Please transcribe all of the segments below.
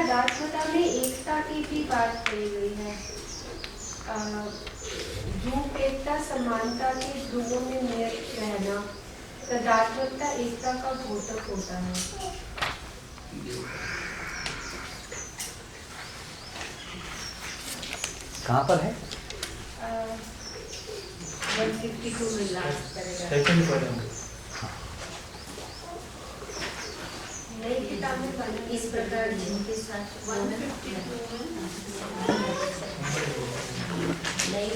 तदात्मता में एकता की भी बात कही गई है। ध्रुव एकता समानता के ध्रुवों में नियत रहना, तदात्मता एकता का घोतक होता है। कहाँ पर है? 152 में लास्ट करेगा। सेकंड पढ़ेंगे। नई किताब में बनी इस प्रकार जिनके साथ 152 नहीं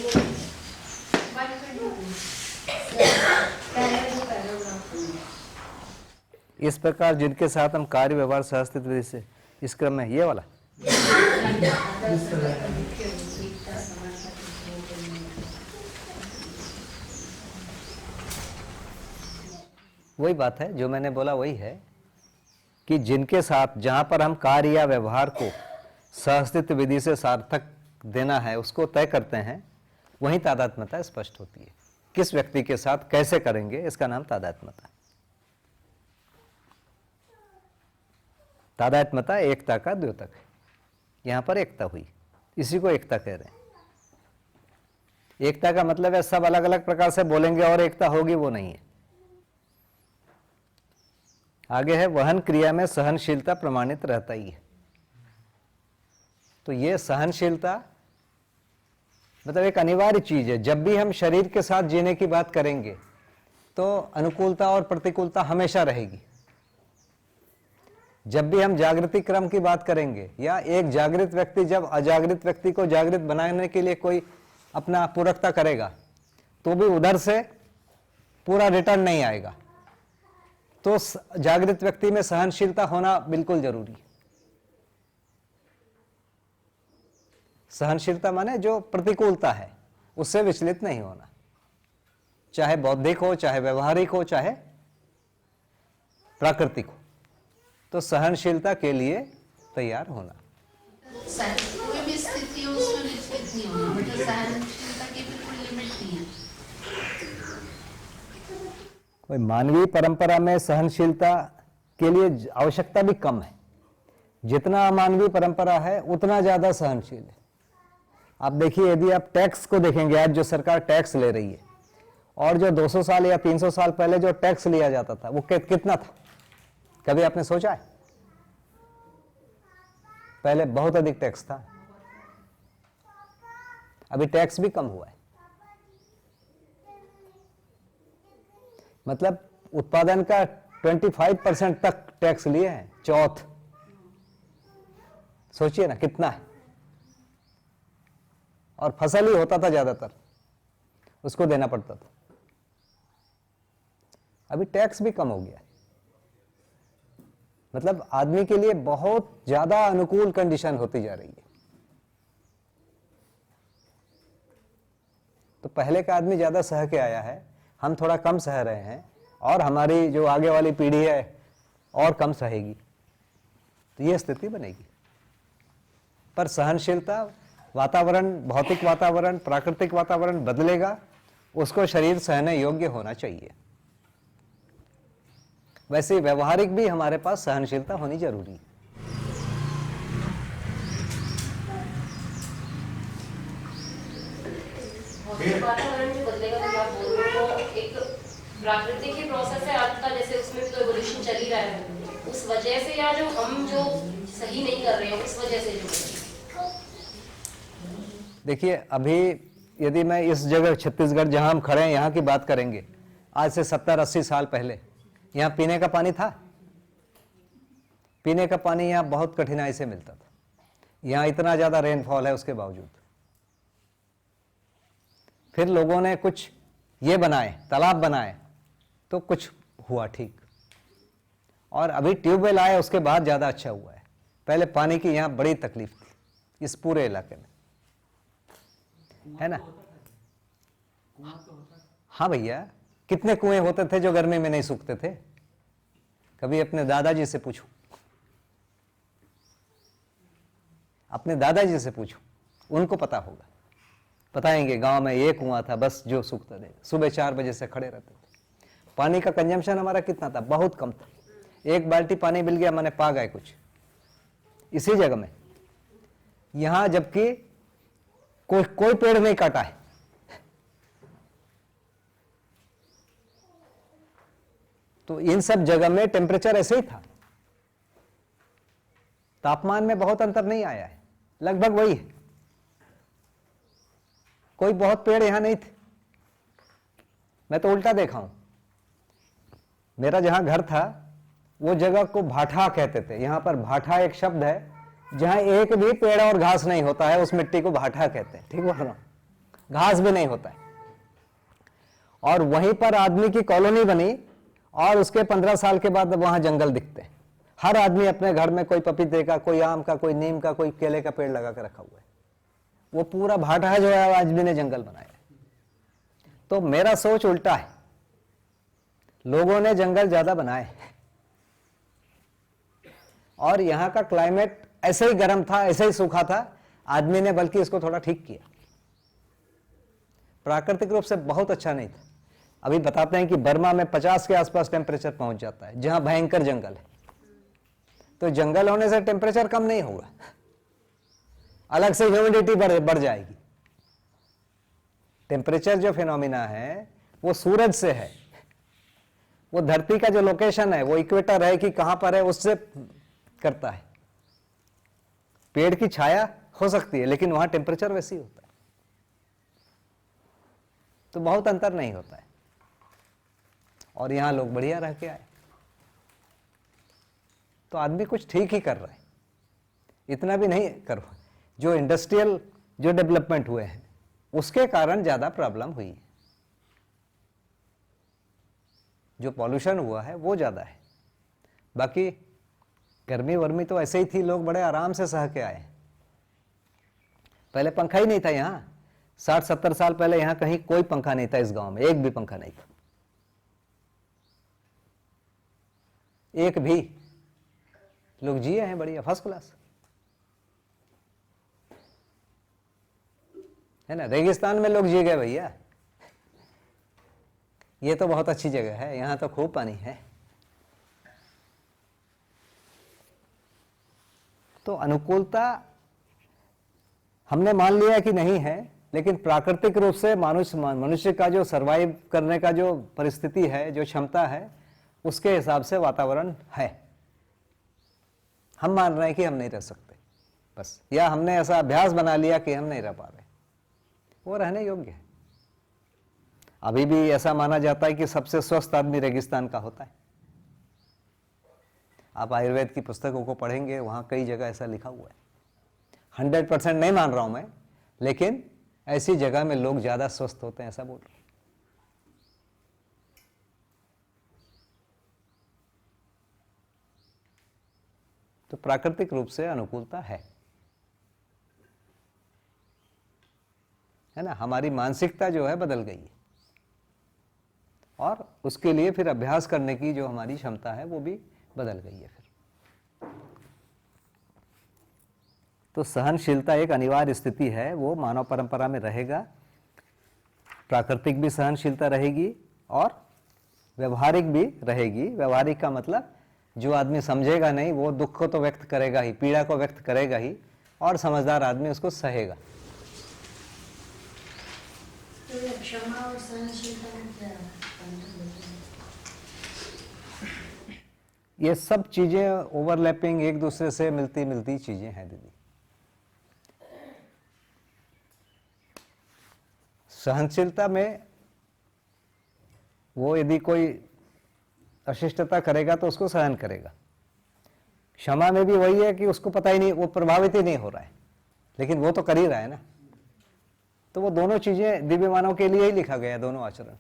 152 इस प्रकार जिनके साथ हम कार्य व्यवहार सहस्तित्व विधि से, इस क्रम में ये वाला वही बात है जो मैंने बोला, वही है कि जिनके साथ जहां पर हम कार्य या व्यवहार को सहस्तित्व विधि से सार्थक देना है उसको तय करते हैं, वहीं तादात्म्यता स्पष्ट होती है। किस व्यक्ति के साथ कैसे करेंगे, इसका नाम तादात्म्यता। तादात्म्यता एकता का द्योतक है। यहां पर एकता हुई, इसी को एकता कह रहे हैं। एकता का मतलब है सब अलग अलग प्रकार से बोलेंगे और एकता होगी, वो नहीं है। आगे है वहन क्रिया में सहनशीलता प्रमाणित रहता ही है। तो ये सहनशीलता मतलब एक अनिवार्य चीज है। जब भी हम शरीर के साथ जीने की बात करेंगे तो अनुकूलता और प्रतिकूलता हमेशा रहेगी। जब भी हम जागृति क्रम की बात करेंगे या एक जागृत व्यक्ति जब अजागृत व्यक्ति को जागृत बनाने के लिए कोई अपना पूरकता करेगा तो भी उधर से पूरा रिटर्न नहीं आएगा। तो जागृत व्यक्ति में सहनशीलता होना बिल्कुल जरूरी है। सहनशीलता माने जो प्रतिकूलता है उससे विचलित नहीं होना, चाहे बौद्धिक हो, चाहे व्यवहारिक हो, चाहे प्राकृतिक हो। तो सहनशीलता के लिए तैयार होना। कोई भी स्थिति हो उसमें विचलित नहीं होना, मतलब सहनशीलता की बिल्कुल लिमिट नहीं है। कोई मानवीय परंपरा में सहनशीलता के लिए आवश्यकता भी कम है। जितना मानवीय परंपरा है उतना ज्यादा सहनशील है। आप देखिए, यदि आप टैक्स को देखेंगे, आज जो सरकार टैक्स ले रही है और जो 200 साल या 300 साल पहले जो टैक्स लिया जाता था वो कितना था, कभी आपने सोचा है? पहले बहुत अधिक टैक्स था, अभी टैक्स भी कम हुआ है। मतलब उत्पादन का 25% तक टैक्स लिए हैं, चौथ। सोचिए ना कितना है। और फसल ही होता था ज्यादातर, उसको देना पड़ता था। अभी टैक्स भी कम हो गया। मतलब आदमी के लिए बहुत ज्यादा अनुकूल कंडीशन होती जा रही है। तो पहले का आदमी ज्यादा सह के आया है, हम थोड़ा कम सह रहे हैं और हमारी जो आगे वाली पीढ़ी है और कम सहेगी, तो यह स्थिति बनेगी। पर सहनशीलता, वातावरण, भौतिक वातावरण, प्राकृतिक वातावरण बदलेगा, उसको शरीर सहने योग्य होना चाहिए। वैसे व्यवहारिक भी हमारे पास सहनशीलता होनी जरूरी है। वातावरण जो बदलेगा तो आप बोल रहे हो एक प्राकृतिक ही प्रोसेस है आपका, जैसे उसमें भी तो एवोल्यूशन चल ही रहा है, उस वजह से या जो हम जो सही नहीं कर रहे हैं उस वजह से जो। देखिए, अभी यदि मैं इस जगह छत्तीसगढ़ जहां हम खड़े हैं यहाँ की बात करेंगे, आज से 70-80 साल पहले यहाँ पीने का पानी था? पीने का पानी यहाँ बहुत कठिनाई से मिलता था। यहाँ इतना ज्यादा रेनफॉल है उसके बावजूद फिर लोगों ने कुछ ये बनाए, तालाब बनाए, तो कुछ हुआ ठीक। और अभी ट्यूबवेल आए उसके बाद ज्यादा अच्छा हुआ है। पहले पानी की यहाँ बड़ी तकलीफ थी इस पूरे इलाके में, है ना? हाँ भैया, कितने कुएं होते थे जो गर्मी में नहीं सूखते थे? कभी अपने दादाजी से पूछो, अपने दादाजी से पूछो, उनको पता होगा। बताएंगे गांव में ये कुआं था बस जो सूखता था, सुबह 4 बजे से खड़े रहते थे। पानी का कंजम्पशन हमारा कितना था? बहुत कम था। 1 बाल्टी पानी मिल गया माने पा गए कुछ। इसी जगह में, यहां जबकि कोई पेड़ नहीं काटा है। तो इन सब जगह में टेम्परेचर ऐसे ही था, तापमान में बहुत अंतर नहीं आया है, लगभग वही है। कोई बहुत पेड़ यहां नहीं थे। मैं तो उल्टा देखा हूं। मेरा जहां घर था वो जगह को भाठा कहते थे। यहां पर भाठा एक शब्द है, जहां एक भी पेड़ और घास नहीं होता है, उस मिट्टी को भाठा कहते हैं। ठीक बोल रहा हूं? घास भी नहीं होता है। और वहीं पर आदमी की कॉलोनी बनी और उसके 15 साल के बाद वहां जंगल दिखते हैं। हर आदमी अपने घर में कोई पपीते का, कोई आम का, कोई नीम का, कोई केले का पेड़ लगा कर रखा हुआ है। वो पूरा भाटा है जो है आदमी ने जंगल बनाया। तो मेरा सोच उल्टा है, लोगों ने जंगल ज्यादा बनाए और यहां का क्लाइमेट ऐसे ही गर्म था, ऐसे ही सूखा था, आदमी ने बल्कि इसको थोड़ा ठीक किया। प्राकृतिक रूप से बहुत अच्छा नहीं था। अभी बताते हैं कि बर्मा में 50 के आसपास टेम्परेचर पहुंच जाता है, जहां भयंकर जंगल है। तो जंगल होने से टेम्परेचर कम नहीं होगा, अलग से ह्यूमिडिटी बढ़ जाएगी। टेम्परेचर जो फिनोमिना है वो सूरज से है, वो धरती का जो लोकेशन है, वो इक्वेटर है कि कहां पर है, उससे करता है। पेड़ की छाया हो सकती है लेकिन वहां टेम्परेचर वैसे ही होता है, तो बहुत अंतर नहीं होता है। और यहां लोग बढ़िया रह के आए, तो आदमी कुछ ठीक ही कर रहा है। इतना भी नहीं करो, जो इंडस्ट्रियल जो डेवलपमेंट हुए हैं उसके कारण ज्यादा प्रॉब्लम हुई है। जो पॉल्यूशन हुआ है वो ज्यादा है। बाकी गर्मी वर्मी तो ऐसे ही थी, लोग बड़े आराम से सह के आए। पहले पंखा ही नहीं था यहां। 60-70 साल पहले यहां कहीं कोई पंखा नहीं था, इस गांव में एक भी पंखा नहीं था, एक भी। लोग जिए हैं बढ़िया, फर्स्ट क्लास, है ना। रेगिस्तान में लोग जी गए भैया, ये तो बहुत अच्छी जगह है, यहां तो खूब पानी है। तो अनुकूलता हमने मान लिया कि नहीं है, लेकिन प्राकृतिक रूप से मनुष्य का जो सरवाइव करने का जो परिस्थिति है, जो क्षमता है, उसके हिसाब से वातावरण है। हम मान रहे हैं कि हम नहीं रह सकते बस, या हमने ऐसा अभ्यास बना लिया कि हम नहीं रह पा रहे। वो रहने योग्य है। अभी भी ऐसा माना जाता है कि सबसे स्वस्थ आदमी रेगिस्तान का होता है। आप आयुर्वेद की पुस्तकों को पढ़ेंगे, वहां कई जगह ऐसा लिखा हुआ है। 100% नहीं मान रहा हूं मैं, लेकिन ऐसी जगह में लोग ज्यादा स्वस्थ होते हैं, ऐसा बोल रहा हूं। तो प्राकृतिक रूप से अनुकूलता है ना। हमारी मानसिकता जो है बदल गई है, और उसके लिए फिर अभ्यास करने की जो हमारी क्षमता है वो भी बदल गई है फिर। तो सहनशीलता एक अनिवार्य स्थिति है, वो मानव परंपरा में रहेगा। प्राकृतिक भी सहनशीलता रहेगी और व्यवहारिक भी रहेगी। व्यवहारिक का मतलब जो आदमी समझेगा नहीं वो दुख को तो व्यक्त करेगा ही, पीड़ा को व्यक्त करेगा ही, और समझदार आदमी उसको सहेगा। तो ये क्षमा और सहनशीलता में क्या अंतर है? ये सब चीजें ओवरलैपिंग, एक दूसरे से मिलती मिलती चीजें हैं दीदी। सहनशीलता में वो यदि कोई अशिष्टता करेगा तो उसको सहन करेगा। क्षमा में भी वही है कि उसको पता ही नहीं, वो प्रभावित ही नहीं हो रहा है, लेकिन वो तो कर ही रहा है ना। तो वो दोनों चीजें दिव्य मानव के लिए ही लिखा गया है, दोनों आचरण।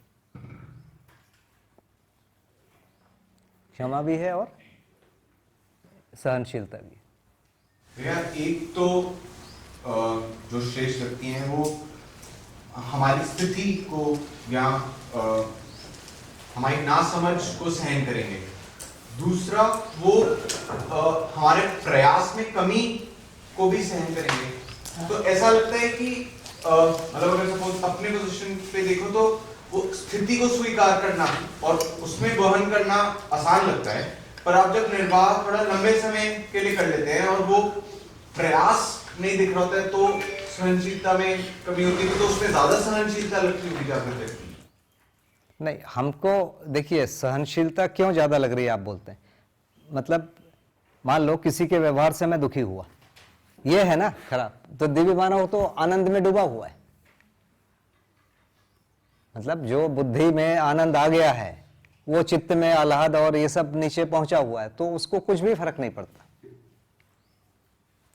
क्षमा भी है और सहनशीलता भी है। भैया एक तो जो श्रेष्ठ व्यक्ति हैं वो हमारी स्थिति को या हमारी नासमझ को सहन करेंगे। दूसरा वो हमारे प्रयास में कमी को भी सहन करेंगे। तो ऐसा लगता है कि मतलब अगर सपोज अपने पोजीशन पे देखो तो वो स्थिति को स्वीकार करना और उसमें वहन करना आसान लगता है, पर आप जब निर्वाह थोड़ा लंबे समय के लिए कर लेते हैं और वो प्रयास नहीं दिख रहा होता है तो सहनशीलता में कमी होती है, तो उसमें ज्यादा सहनशीलता लगती होगी जागृत व्यक्ति। नहीं, हमको देखिए सहनशीलता क्यों ज्यादा लग रही है आप बोलते हैं, मतलब मान लो किसी के व्यवहार से मैं दुखी हुआ, ये है ना खराब, तो दिव्य मानव तो आनंद में डूबा हुआ है, मतलब जो बुद्धि में आनंद आ गया है, वो चित्त में आह्लाद और ये सब नीचे पहुंचा हुआ है, तो उसको कुछ भी फर्क नहीं पड़ता,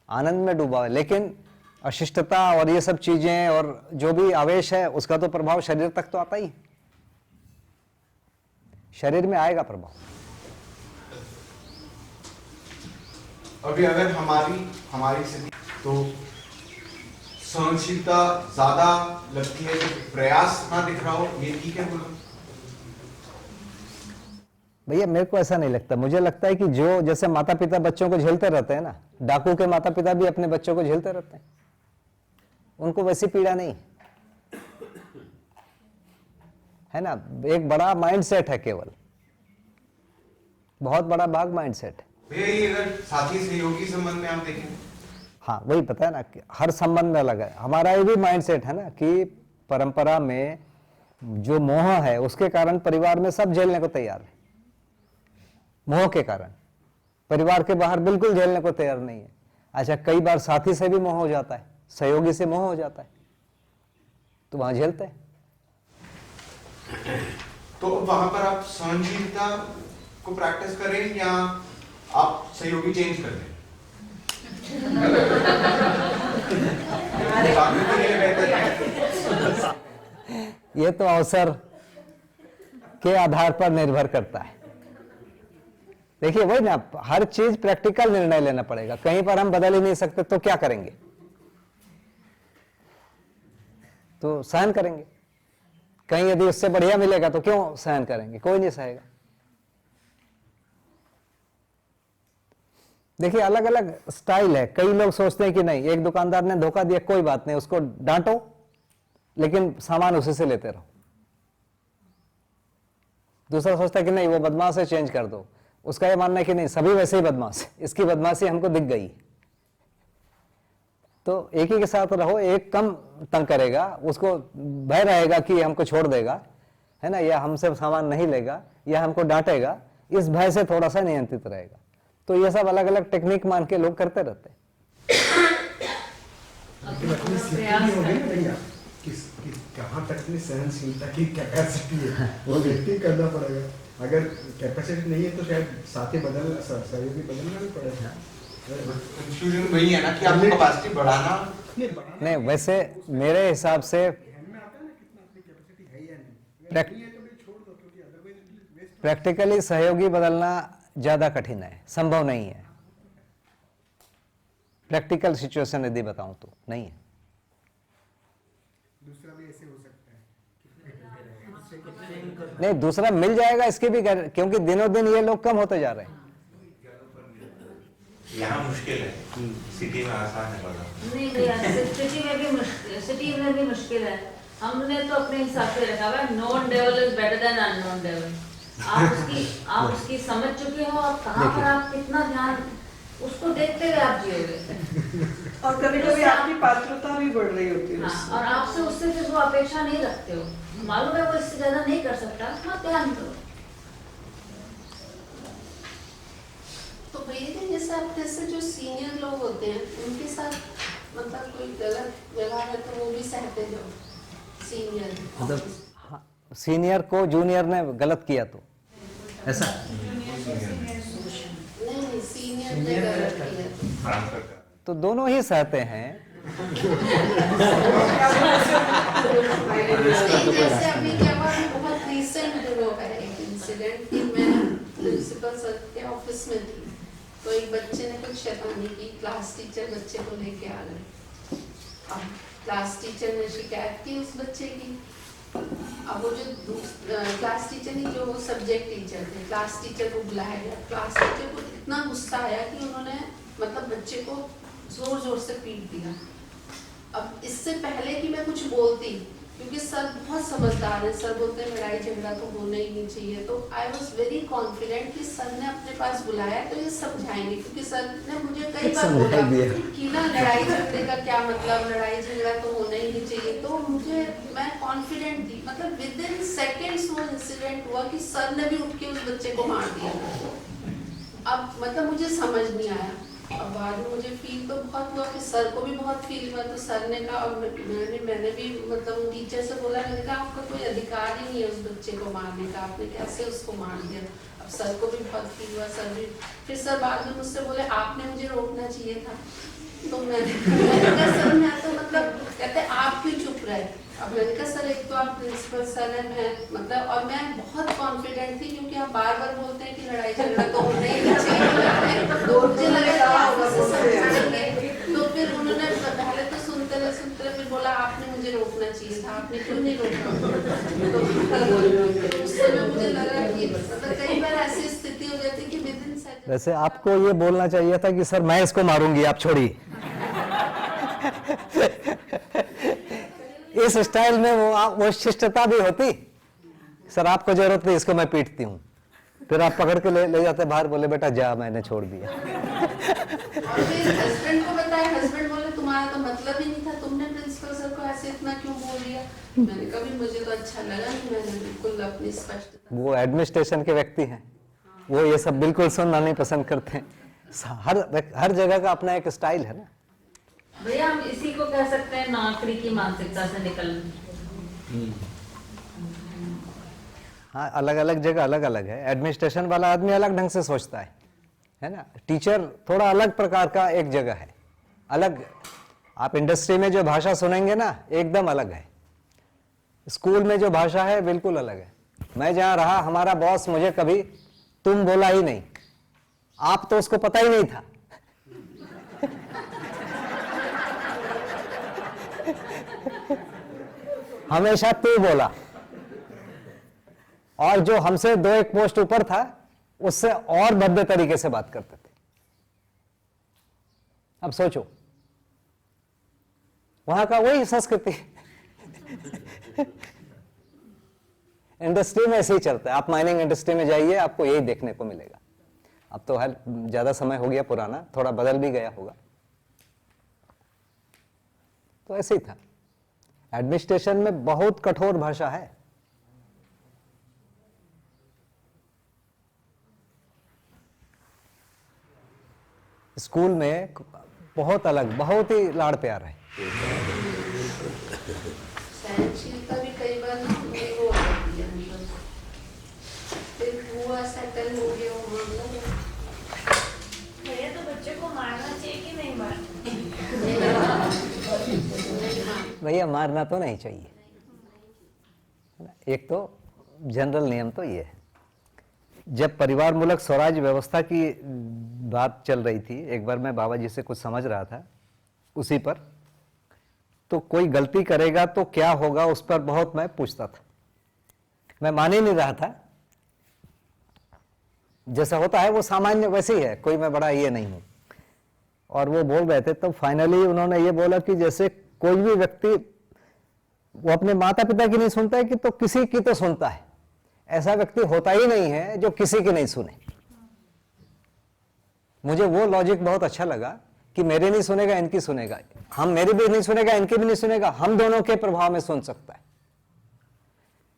आनंद में डूबा है। लेकिन अशिष्टता और ये सब चीजें और जो भी आवेश है उसका तो प्रभाव शरीर तक तो आता ही, शरीर में आएगा प्रभाव। अभी अगर हमारी स्थिति तो सहनशीलता ज्यादा लगती है, जब प्रयास ना दिख रहा हो, ये ठीक है बोलो? भैया मेरे को ऐसा नहीं लगता, मुझे लगता है कि जो जैसे माता पिता बच्चों को झेलते रहते हैं ना, डाकू के माता पिता भी अपने बच्चों को झेलते रहते हैं, उनको वैसी पीड़ा नहीं है ना, एक बड़ा माइंडसेट है, केवल बहुत बड़ा भाग माइंडसेट है। भैया ये अगर साथी सहयोगी संबंध में आप देखें, हाँ वही पता है ना कि हर संबंध में अलग है, हमारा ये भी माइंडसेट है ना कि परंपरा में जो मोह है उसके कारण परिवार में सब झेलने को तैयार है, मोह के कारण परिवार के बाहर बिल्कुल झेलने को तैयार नहीं है। अच्छा, कई बार साथी से भी मोह हो जाता है, सहयोगी से मोह हो जाता है, तो वहां झेलते हैं। तो वहां पर आप सहनशीलता को प्रैक्टिस करें या आप सहयोगी चेंज कर दें? ये तो अवसर के आधार पर निर्भर करता है। देखिए वही ना, हर चीज प्रैक्टिकल निर्णय लेना पड़ेगा, कहीं पर हम बदल ही नहीं सकते तो क्या करेंगे, तो सहन करेंगे, कहीं यदि उससे बढ़िया मिलेगा तो क्यों सहन करेंगे, कोई नहीं सहेगा। देखिए अलग अलग स्टाइल है, कई लोग सोचते हैं कि नहीं, एक दुकानदार ने धोखा दिया कोई बात नहीं, उसको डांटो लेकिन सामान उसी से लेते रहो। दूसरा सोचता है कि नहीं वो बदमाश है, चेंज कर दो, उसका ये मानना है कि नहीं सभी वैसे ही बदमाश है, इसकी बदमाशी हमको दिख गई। तो एक ही के साथ रहो, एक कम तंग करेगा, उसको भय रहेगा कि हमको छोड़ देगा, है ना, या हमसे सामान नहीं लेगा या हमको डांटेगा, इस भय से थोड़ा सा नियंत्रित रहेगा। तो ये सब अलग अलग टेक्निक मान के लोग करते रहते हैं। कहाँ तक की सहनशीलता की कैपेसिटी है वो व्यक्ति करना पड़ेगा, अगर कैपेसिटी नहीं है तो शायद साथी सहयोगी बदलना भी पड़ेगा। कंफ्यूजन वही है ना कि आपको कैपेसिटी बढ़ाना नहीं, वैसे मेरे हिसाब से प्रैक्टिकली सहयोगी बदलना ज्यादा कठिन है, संभव नहीं है। प्रैक्टिकल सिचुएशन यदि बताऊं तो नहीं है। दूसरा भी ऐसे हो सकता है, नहीं दूसरा मिल जाएगा इसके भी, क्योंकि दिनों दिन ये लोग कम होते जा रहे हैं। यहाँ मुश्किल है, सिटी में आसान है बड़ा। नहीं, सिटी में भी मुश्किल है। हमने तो अपने हिसाब से रखा हुआ है, known devil is better than unknown devil. आप उसकी समझ चुके हो, आप कहाँ पर आप कितना ध्यान उसको देखते हुए आप जियोगे। और कभी कभी आपकी पात्रता भी बढ़ रही होती है। हाँ, और आपसे उससे फिर वो अपेक्षा नहीं रखते हो, मालूम है वो इससे ज्यादा नहीं कर सकता, मत ध्यान दो। तो भैया जैसे आपके से जो सीनियर लोग होते हैं उनके साथ मतलब कोई गलत व्यवहार है तो वो भी सहते जो सीनियर, मतलब सीनियर को जूनियर ने गलत किया तो ऐसा नहीं सीनियर ने गलत किया तो दोनों ही सहते हैं। जैसे अभी क्या हुआ, बहुत रिसेंट वो है एक इंसिडेंट कि मैं प्रिंसिपल सर के ऑफिस में थी, तो एक बच्चे ने कुछ शैतानी की, क्लास टीचर बच्चे को लेके आ गए। अब क्लास टीचर ने शिकायत की उस बच्चे की। अब वो जो क्लास टीचर नहीं, जो वो सब्जेक्ट टीचर थे, क्लास टीचर को बुलाया गया। क्लास टीचर को इतना गुस्सा आया कि उन्होंने मतलब बच्चे को जोर जोर से पीट दिया। अब इससे पहले कि मैं कुछ बोलती, क्योंकि सर बहुत समझदार है। सर बोलते हैं लड़ाई झगड़ा तो होना ही नहीं चाहिए। तो आई वॉज वेरी कॉन्फिडेंट कि सर ने अपने पास बुलाया तो ये समझाएंगे, क्योंकि सर ने मुझे कई बार बोला कि ना लड़ाई झगड़े का क्या मतलब, लड़ाई झगड़ा तो होना ही नहीं चाहिए। तो मुझे, मैं कॉन्फिडेंट थी, मतलब विद इन सेकेंड्स वो इंसिडेंट हुआ कि सर ने भी उठ के उस बच्चे को मार दिया। अब मतलब मुझे समझ नहीं आया। अब बाद में मुझे फील तो बहुत हुआ कि सर को भी बहुत फील हुआ। तो सर ने कहा, और मैंने भी मतलब टीचर से बोला, मैंने कहा आपका कोई अधिकार ही नहीं है उस बच्चे को मारने का, आपने कैसे उसको मार दिया। अब सर को भी बहुत फील हुआ। सर भी फिर सर बाद में मुझसे बोले आपने मुझे रोकना चाहिए था। तो मैंने कहा सर मैं तो मतलब, कहते आप क्यों चुप रहे। अब मैंने कहा सर एक तो आप प्रिंसिपल सर है, मैं मतलब, और मैं बहुत कॉन्फिडेंट थी क्योंकि आप बार बार बोलते हैं कि लड़ाई झगड़ा तो होना ही नहीं चाहिए। तो मुझे लगा तो फिर उन्होंने पहले तो सुनते रहे फिर बोला आपने मुझे रोकना चाहिए था, आपने क्यों नहीं रोका। तो उस समय मुझे लगा कि मतलब कई बार ऐसी स्थिति हो जाती है कि विद इन सेकंड। वैसे आपको ये बोलना चाहिए था कि सर मैं इसको मारूंगी, आप छोड़िए। इस स्टाइल में वो शिष्टता भी होती। सर आपको जरूरत नहीं, इसको मैं पीटती हूँ। फिर आप पकड़ के ले जाते बाहर, बोले बेटा जा, मैंने छोड़ दिया। और फिर हस्बैंड को बताया, हस्बैंड बोले तुम्हारा तो मतलब ही नहीं था, तुमने प्रिंसिपल सर को ऐसे इतना क्यों बोल दिया। मैंने कहा भी मुझे तो अच्छा लगा कि मैंने बिल्कुल अपनी स्पष्टता। वो एडमिनिस्ट्रेशन के व्यक्ति हैं, वो ये सब बिल्कुल सुनना नहीं पसंद करते हैं। हर जगह का अपना एक स्टाइल है ना भैया। हम इसी को कह सकते हैं नौकरी की मानसिकता से निकलना। हाँ, अलग अलग जगह अलग अलग है। एडमिनिस्ट्रेशन वाला आदमी अलग ढंग से सोचता है ना। टीचर थोड़ा अलग प्रकार का एक जगह है, अलग। आप इंडस्ट्री में जो भाषा सुनेंगे ना, एकदम अलग है। स्कूल में जो भाषा है बिल्कुल अलग है। मैं जहां रहा, हमारा बॉस मुझे कभी तुम बोला ही नहीं। आप तो उसको पता ही नहीं था। हमेशा तू बोला। और जो हमसे 2-1 पोस्ट ऊपर था, उससे और भद्दे तरीके से बात करते थे। अब सोचो, वहां का वही संस्कृति। इंडस्ट्री में ऐसे ही चलता है। आप माइनिंग इंडस्ट्री में जाइए, आपको यही देखने को मिलेगा। अब तो ज्यादा समय हो गया पुराना, थोड़ा बदल भी गया होगा। तो ऐसे ही था। एडमिनिस्ट्रेशन में बहुत कठोर भाषा है। स्कूल में बहुत अलग, बहुत ही लाड़ प्यार है। सहनशीलता भी कई बार ना वो हो जाती है, फिर हुआ सेटल हो गया वो मामला। भैया तो बच्चे को मारना चाहिए कि नहीं मारना? भैया मारना तो नहीं चाहिए। एक तो जनरल नियम तो ये है। जब परिवार मूलक स्वराज व्यवस्था की बात चल रही थी, एक बार मैं बाबा जी से कुछ समझ रहा था उसी पर, तो कोई गलती करेगा तो क्या होगा उस पर बहुत मैं पूछता था। मैं मान ही नहीं रहा था। जैसा होता है वो सामान्य वैसे ही है, कोई मैं बड़ा ये नहीं हूं। और वो बोल रहे थे, तो फाइनली उन्होंने ये बोला कि जैसे कोई भी व्यक्ति वो अपने माता पिता की नहीं सुनता है कि तो किसी की तो सुनता है। ऐसा व्यक्ति होता ही नहीं है जो किसी की नहीं सुने। मुझे वो लॉजिक बहुत अच्छा लगा कि मेरे नहीं सुनेगा, इनकी सुनेगा। हम मेरी भी नहीं सुनेगा, इनकी भी नहीं सुनेगा, हम दोनों के प्रभाव में सुन सकता है,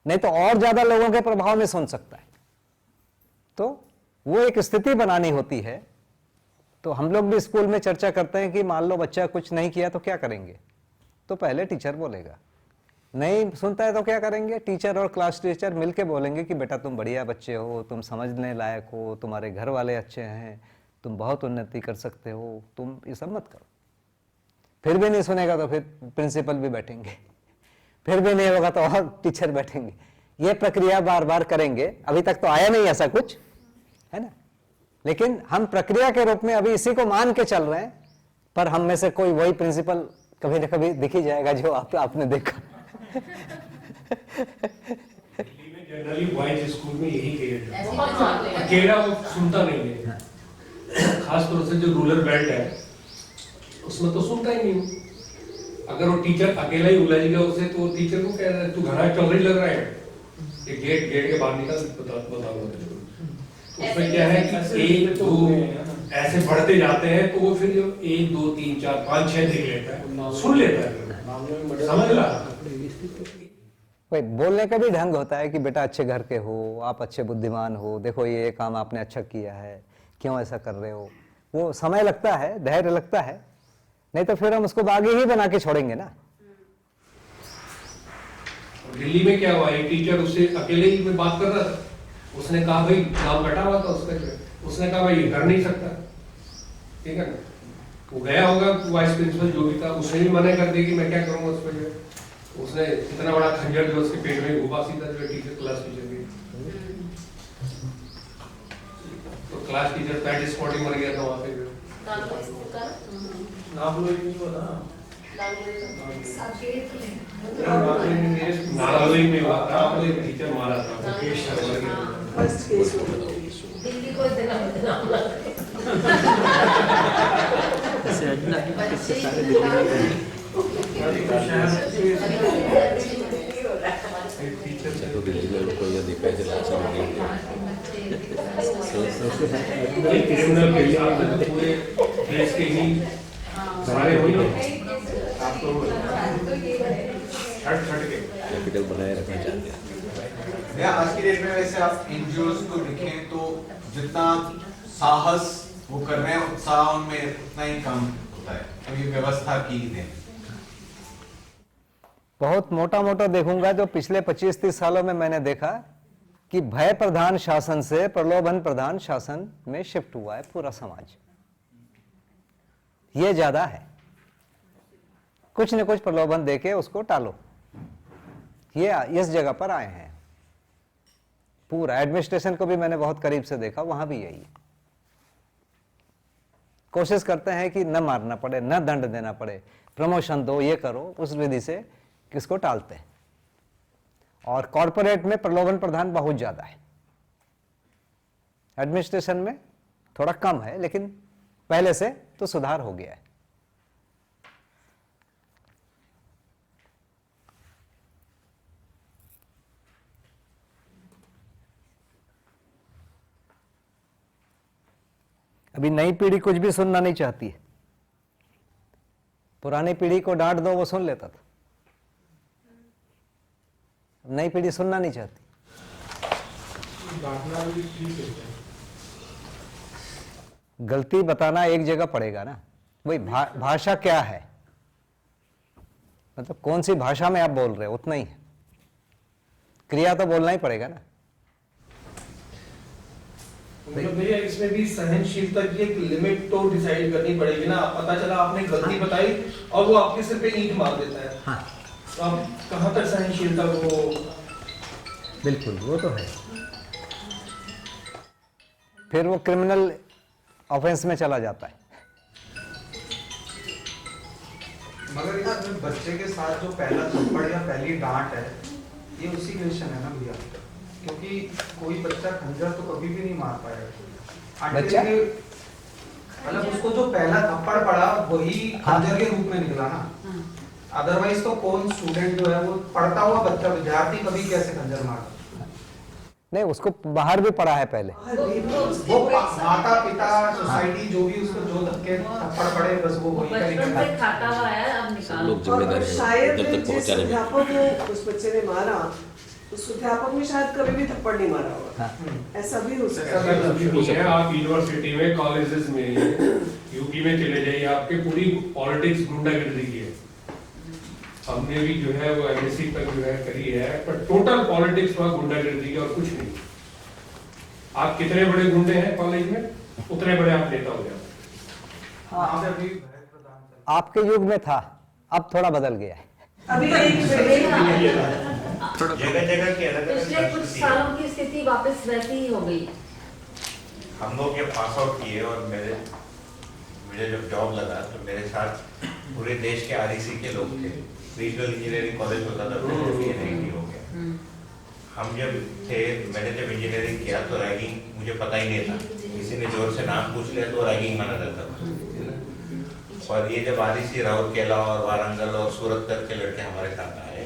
नहीं तो और ज्यादा लोगों के प्रभाव में सुन सकता है। तो वो एक स्थिति बनानी होती है। तो हम लोग भी स्कूल में चर्चा करते हैं कि मान लो बच्चा कुछ नहीं किया तो क्या करेंगे। तो पहले टीचर बोलेगा, नहीं सुनता है तो क्या करेंगे। टीचर और क्लास टीचर मिलके बोलेंगे कि बेटा तुम बढ़िया बच्चे हो, तुम समझने लायक हो, तुम्हारे घर वाले अच्छे हैं, तुम बहुत उन्नति कर सकते हो, तुम ये सब मत करो। फिर भी नहीं सुनेगा तो फिर प्रिंसिपल भी बैठेंगे, फिर भी नहीं होगा तो और टीचर बैठेंगे। ये प्रक्रिया बार बार करेंगे। अभी तक तो आया नहीं ऐसा कुछ, है ना। लेकिन हम प्रक्रिया के रूप में अभी इसी को मान के चल रहे हैं। पर हम में से कोई वही प्रिंसिपल कभी ना कभी दिख ही जाएगा जो आपने देखा। जनरली बॉयज स्कूल में यही केयर है, अकेला वो सुनता नहीं है। खास तौर से जो रूरल बेल्ट है उसमें तो सुनता ही नहीं। अगर वो टीचर अकेला ही उलझ गया उससे, तो टीचर को कह रहा है तू घड़ा चौधरी लग रहा है, ये गेट के बाहर निकल, बताओ। उसमें क्या है कि 1 2 ऐसे बढ़ते जाते हैं, तो वो फिर 1 2 3 4 5 6 देख लेता है, सुन लेता है, समझ रहा। भाई बोलने का भी ढंग होता है कि बेटा अच्छे घर के हो, आप अच्छे बुद्धिमान हो, देखो ये काम आपने अच्छा किया है, क्यों ऐसा कर रहे हो। वो समय लगता है, धैर्य लगता है, नहीं तो फिर हम उसको बागी ही बना के छोड़ेंगे ना। दिल्ली में क्या हुआ, एक टीचर उससे अकेले ही में बात कर रहा था, उसने कहा भाई नाम कटा हुआ था उसका, उसने कहा भाई ये कर नहीं सकता, ठीक है ना। वो गया होगा वाइस प्रिंसिपल जो भी था, उसने भी मना कर दिया कि मैं क्या करूंगा उस पर। उसने इतना बड़ा खंजर जो उसके पेट में घुसा सीधा जो टीचर, क्लास टीचर की, तो क्लास टीचर पैंट स्पॉट ही मर गया था वहां पे। नाम लोग नहीं पता, नारायण में हुआ था, टीचर मारा था, फर्स्ट केस दिल्ली को इतना बदनाम क्रिमिनल के साथ पूरे देश के ही सारे हुई आप तो छट के कैपिटल बनाए रखना चाहते हैं। या आज की डेट में वैसे आप एनजीओज को देखें तो जितना साहस वो कर रहे हैं, उत्साह उनमें उतना ही कम होता है, तो ये व्यवस्था की दें। बहुत मोटा मोटा देखूंगा, जो पिछले 25-30 सालों में मैंने देखा कि भय प्रधान शासन से प्रलोभन प्रधान शासन में शिफ्ट हुआ है पूरा समाज। ये ज्यादा है, कुछ न कुछ प्रलोभन देके उसको टालो, ये इस जगह पर आए हैं। पूरा एडमिनिस्ट्रेशन को भी मैंने बहुत करीब से देखा, वहां भी यही है। कोशिश करते हैं कि न मारना पड़े, न दंड देना पड़े, प्रमोशन दो, ये करो, उस विधि से किसको टालते हैं। और कॉरपोरेट में प्रलोभन प्रधान बहुत ज्यादा है, एडमिनिस्ट्रेशन में थोड़ा कम है, लेकिन पहले से तो सुधार हो गया है। अभी नई पीढ़ी कुछ भी सुनना नहीं चाहती है, पुरानी पीढ़ी को डांट दो वो सुन लेता था, नई पीढ़ी सुनना नहीं चाहती। गलती बताना एक जगह पड़ेगा ना, वही भाषा क्या है, मतलब कौन सी भाषा में आप बोल रहे हो उतना ही है, क्रिया तो बोलना ही पड़ेगा ना। मतलब भैया इसमें भी सहनशीलता की एक लिमिट तो डिसाइड करनी पड़ेगी ना। पता चला आपने गलती बताई और वो आपके सिर पे ईंट मार देता है, हाँ, तो आप कहाँ तक सहनशीलता को। बिल्कुल वो तो है, फिर वो क्रिमिनल ऑफेंस में चला जाता है। मगर इसमें बच्चे के साथ जो पहला थप्पड़ या पहली डांट है, ये उसी क्वेश्चन है ना भैया, क्योंकि कोई बच्चा खंजर तो कभी भी नहीं मार पाएगा। बच्चा मतलब उसको जो पहला थप्पड़ पड़ा वही खंजर के रूप में निकला ना, अदरवाइज तो कौन स्टूडेंट जो है वो पढ़ता हुआ बच्चा विद्यार्थी कभी कैसे खंजर मारता। नहीं, उसको बाहर भी पड़ा है पहले, वो माता पिता सोसाइटी जो भी उसको जो धक्के थप्पड़ पड़े बस वो वही बचपन करेगा। से खाता हुआ है, अब सब निकालो। लोग जिम्मेदार और हैं शायद इधर तक जिस पहुंचाने में। अध्यापक को उस बच्चे ने मारा, उस अध्यापक ने शायद कभी भी थप्पड़ नहीं मारा होगा, ऐसा भी हो सकता है। है। आप यूनिवर्सिटी में, कॉलेजेस में, यूपी में चले जाइए, आपके पूरी पॉलिटिक्स गुंडागर्दी की है। हमने भी जो है वो एमएससी पर जो है करी है, पर टोटल पॉलिटिक्स वहाँ गुंडागर्दी की और कुछ नहीं। आप कितने बड़े गुंडे हैं कॉलेज में, उतने बड़े आप नेता हो जाते। हाँ, आपके युग में था, अब थोड़ा बदल गया है। अभी जगह जगह की अलग पिछले अलग कुछ स्थिति सालों है। की स्थिति वापस वैसी ही हो गई। हम लोग ये पास आउट किए और मुझे जब जॉब लगा तो मेरे साथ पूरे देश के आरईसी के लोग थे। रीजनल इंजीनियरिंग कॉलेज होता था, इंजीनियरिंग हो गया। हम जब थे, मैंने जब इंजीनियरिंग किया तो रैगिंग मुझे पता ही नहीं था, किसी ने जोर से नाम पूछ लिया तो रैगिंग माना जाता था। और ये जब आदिसी राउरकेला और वारंगल और सूरत तक के लड़के हमारे साथ आए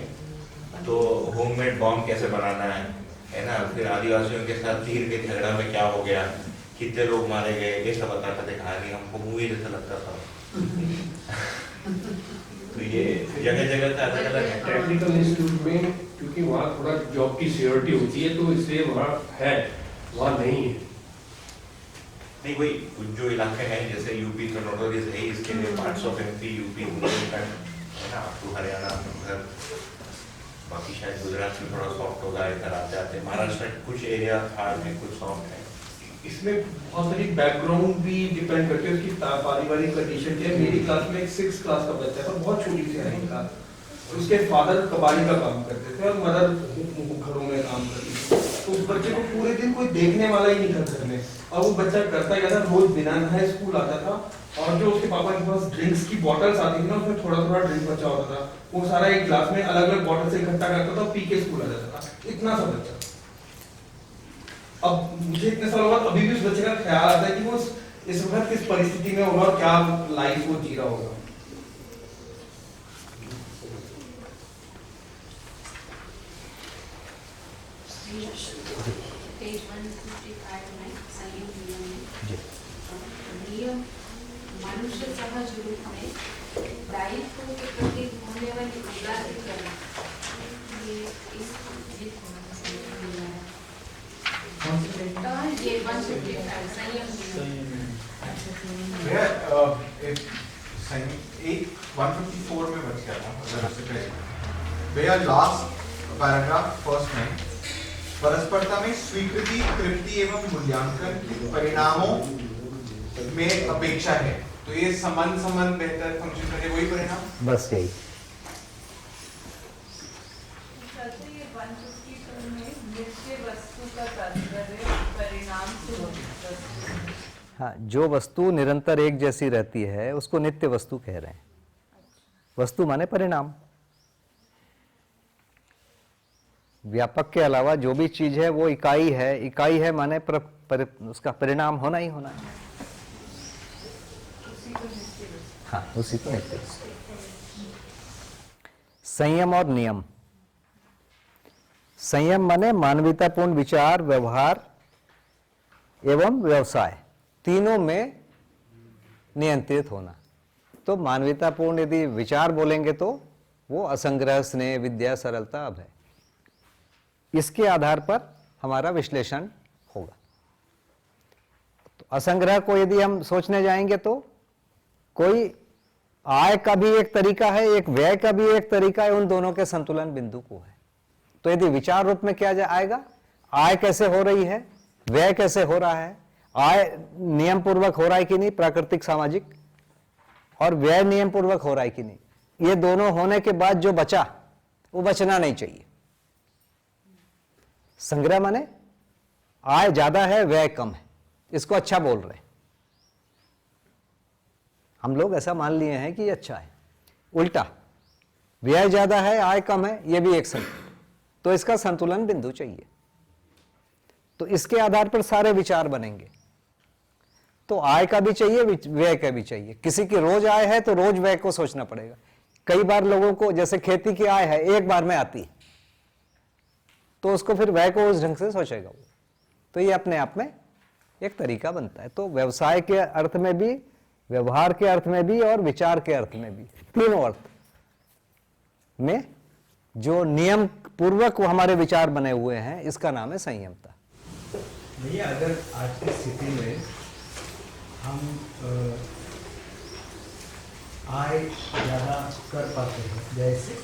तो होममेड बॉम्ब कैसे बनाना है ना, फिर आदिवासियों के साथ तीर के झगड़ा में क्या हो गया, कितने लोग मारे गए, ये सब बताता था कहानी, हमको मूवी जैसा लगता था। तो ये जगह जगह का अलग अलग है। टेक्निकल इंस्टीट्यूट में क्योंकि वहाँ थोड़ा जॉब की सिक्योरिटी होती है तो इसलिए वहाँ है, वहाँ नहीं है। नहीं वही कुछ जो इलाके हैं जैसे यूपी तो नोटोरियस है, इसके लिए parts of MP, UP, Uttarakhand है ना, तो हरियाणा, उधर बाकी शायद गुजरात में थोड़ा सॉफ्ट होगा, इधर आते आते महाराष्ट्र कुछ एरिया हार्ड में, कुछ सॉफ्ट है। इसमें बहुत सारी बैकग्राउंड भी डिपेंड करती है, उसकी पारिवारिक कंडीशन क्या है। मेरी क्लास में एक 6th क्लास का बच्चा था, बहुत छोटी सी है क्लास, उसके फादर कबाड़ी का काम करते थे और मदर घरों में काम करती थी। तो उस बच्चे को पूरे दिन कोई देखने वाला ही नहीं था घर में, और वो बच्चा करता क्या था, रोज बिना नहाए स्कूल आता था, और जो उसके पापा के पास ड्रिंक्स की बॉटल्स आती थी ना, उसमें थोड़ा थोड़ा ड्रिंक बचा होता था, वो सारा एक ग्लास में अलग अलग बॉटल से इकट्ठा करता था, पी के स्कूल आ जाता था। इतना सा बच्चा। अब मुझे इतने सालों बाद अभी भी उस बच्चे का ख्याल आता है कि वो इस वक्त किस परिस्थिति में होगा और क्या लाइफ वो जी रहा होगा। पेज 155 में संयुक्त नियम मनुष्य सहज रूप में दायित्व के प्रति होने वाली उदासीनता, ये इस ये 155 संयम भैया एक 154 में बच गया था, अगर उससे पहले भैया लास्ट पैराग्राफ फर्स्ट में परस्परता में स्वीकृति, तृप्ति एवं मूल्यांकन परिणामों में अपेक्षा है, तो ये संबंध बेहतर फंक्शन करे, वही परिणाम बस यही। हाँ, जो वस्तु निरंतर एक जैसी रहती है उसको नित्य वस्तु कह रहे हैं। वस्तु माने परिणाम। व्यापक के अलावा जो भी चीज है वो इकाई है, इकाई है माने उसका परिणाम होना ही होना है। हाँ, उसी को नित्य वस्तु। संयम और नियम। संयम माने मानवीयतापूर्ण विचार, व्यवहार एवं व्यवसाय तीनों में नियंत्रित होना। तो मानवीयतापूर्ण यदि विचार बोलेंगे तो वो असंग्रह, स्नेह, विद्या, सरलता, अब है। इसके आधार पर हमारा विश्लेषण होगा। तो असंग्रह को यदि हम सोचने जाएंगे तो कोई आय का भी एक तरीका है, एक व्यय का भी एक तरीका है, उन दोनों के संतुलन बिंदु को है। तो यदि विचार रूप में क्या आएगा, आय कैसे हो रही है, व्यय कैसे हो रहा है, आय नियम पूर्वक हो रहा है कि नहीं, प्राकृतिक सामाजिक, और व्यय नियम पूर्वक हो रहा है कि नहीं, ये दोनों होने के बाद जो बचा वो बचना नहीं चाहिए। संग्रह माने आय ज्यादा है, व्यय कम है, इसको अच्छा बोल रहे हैं हम लोग, ऐसा मान लिए हैं कि ये अच्छा है। उल्टा, व्यय ज्यादा है, आय कम है, ये भी एक संतुलन। तो इसका संतुलन बिंदु चाहिए। तो इसके आधार पर सारे विचार बनेंगे। तो आय का भी चाहिए, व्यय का भी चाहिए। किसी की रोज आय है तो रोज व्यय को सोचना पड़ेगा। कई बार लोगों को, जैसे खेती की आय है, एक बार में आती है, तो उसको फिर व्यय को उस ढंग से सोचेगा वो। तो ये अपने आप में एक तरीका बनता है। तो व्यवसाय के अर्थ में भी, व्यवहार के अर्थ में भी और विचार के अर्थ में भी, तीनों अर्थ में जो नियम पूर्वक हमारे विचार बने हुए हैं, इसका नाम है संयमता। भैया अगर आज की स्थिति में हम आय ज़्यादा कर पाते हैं, जैसे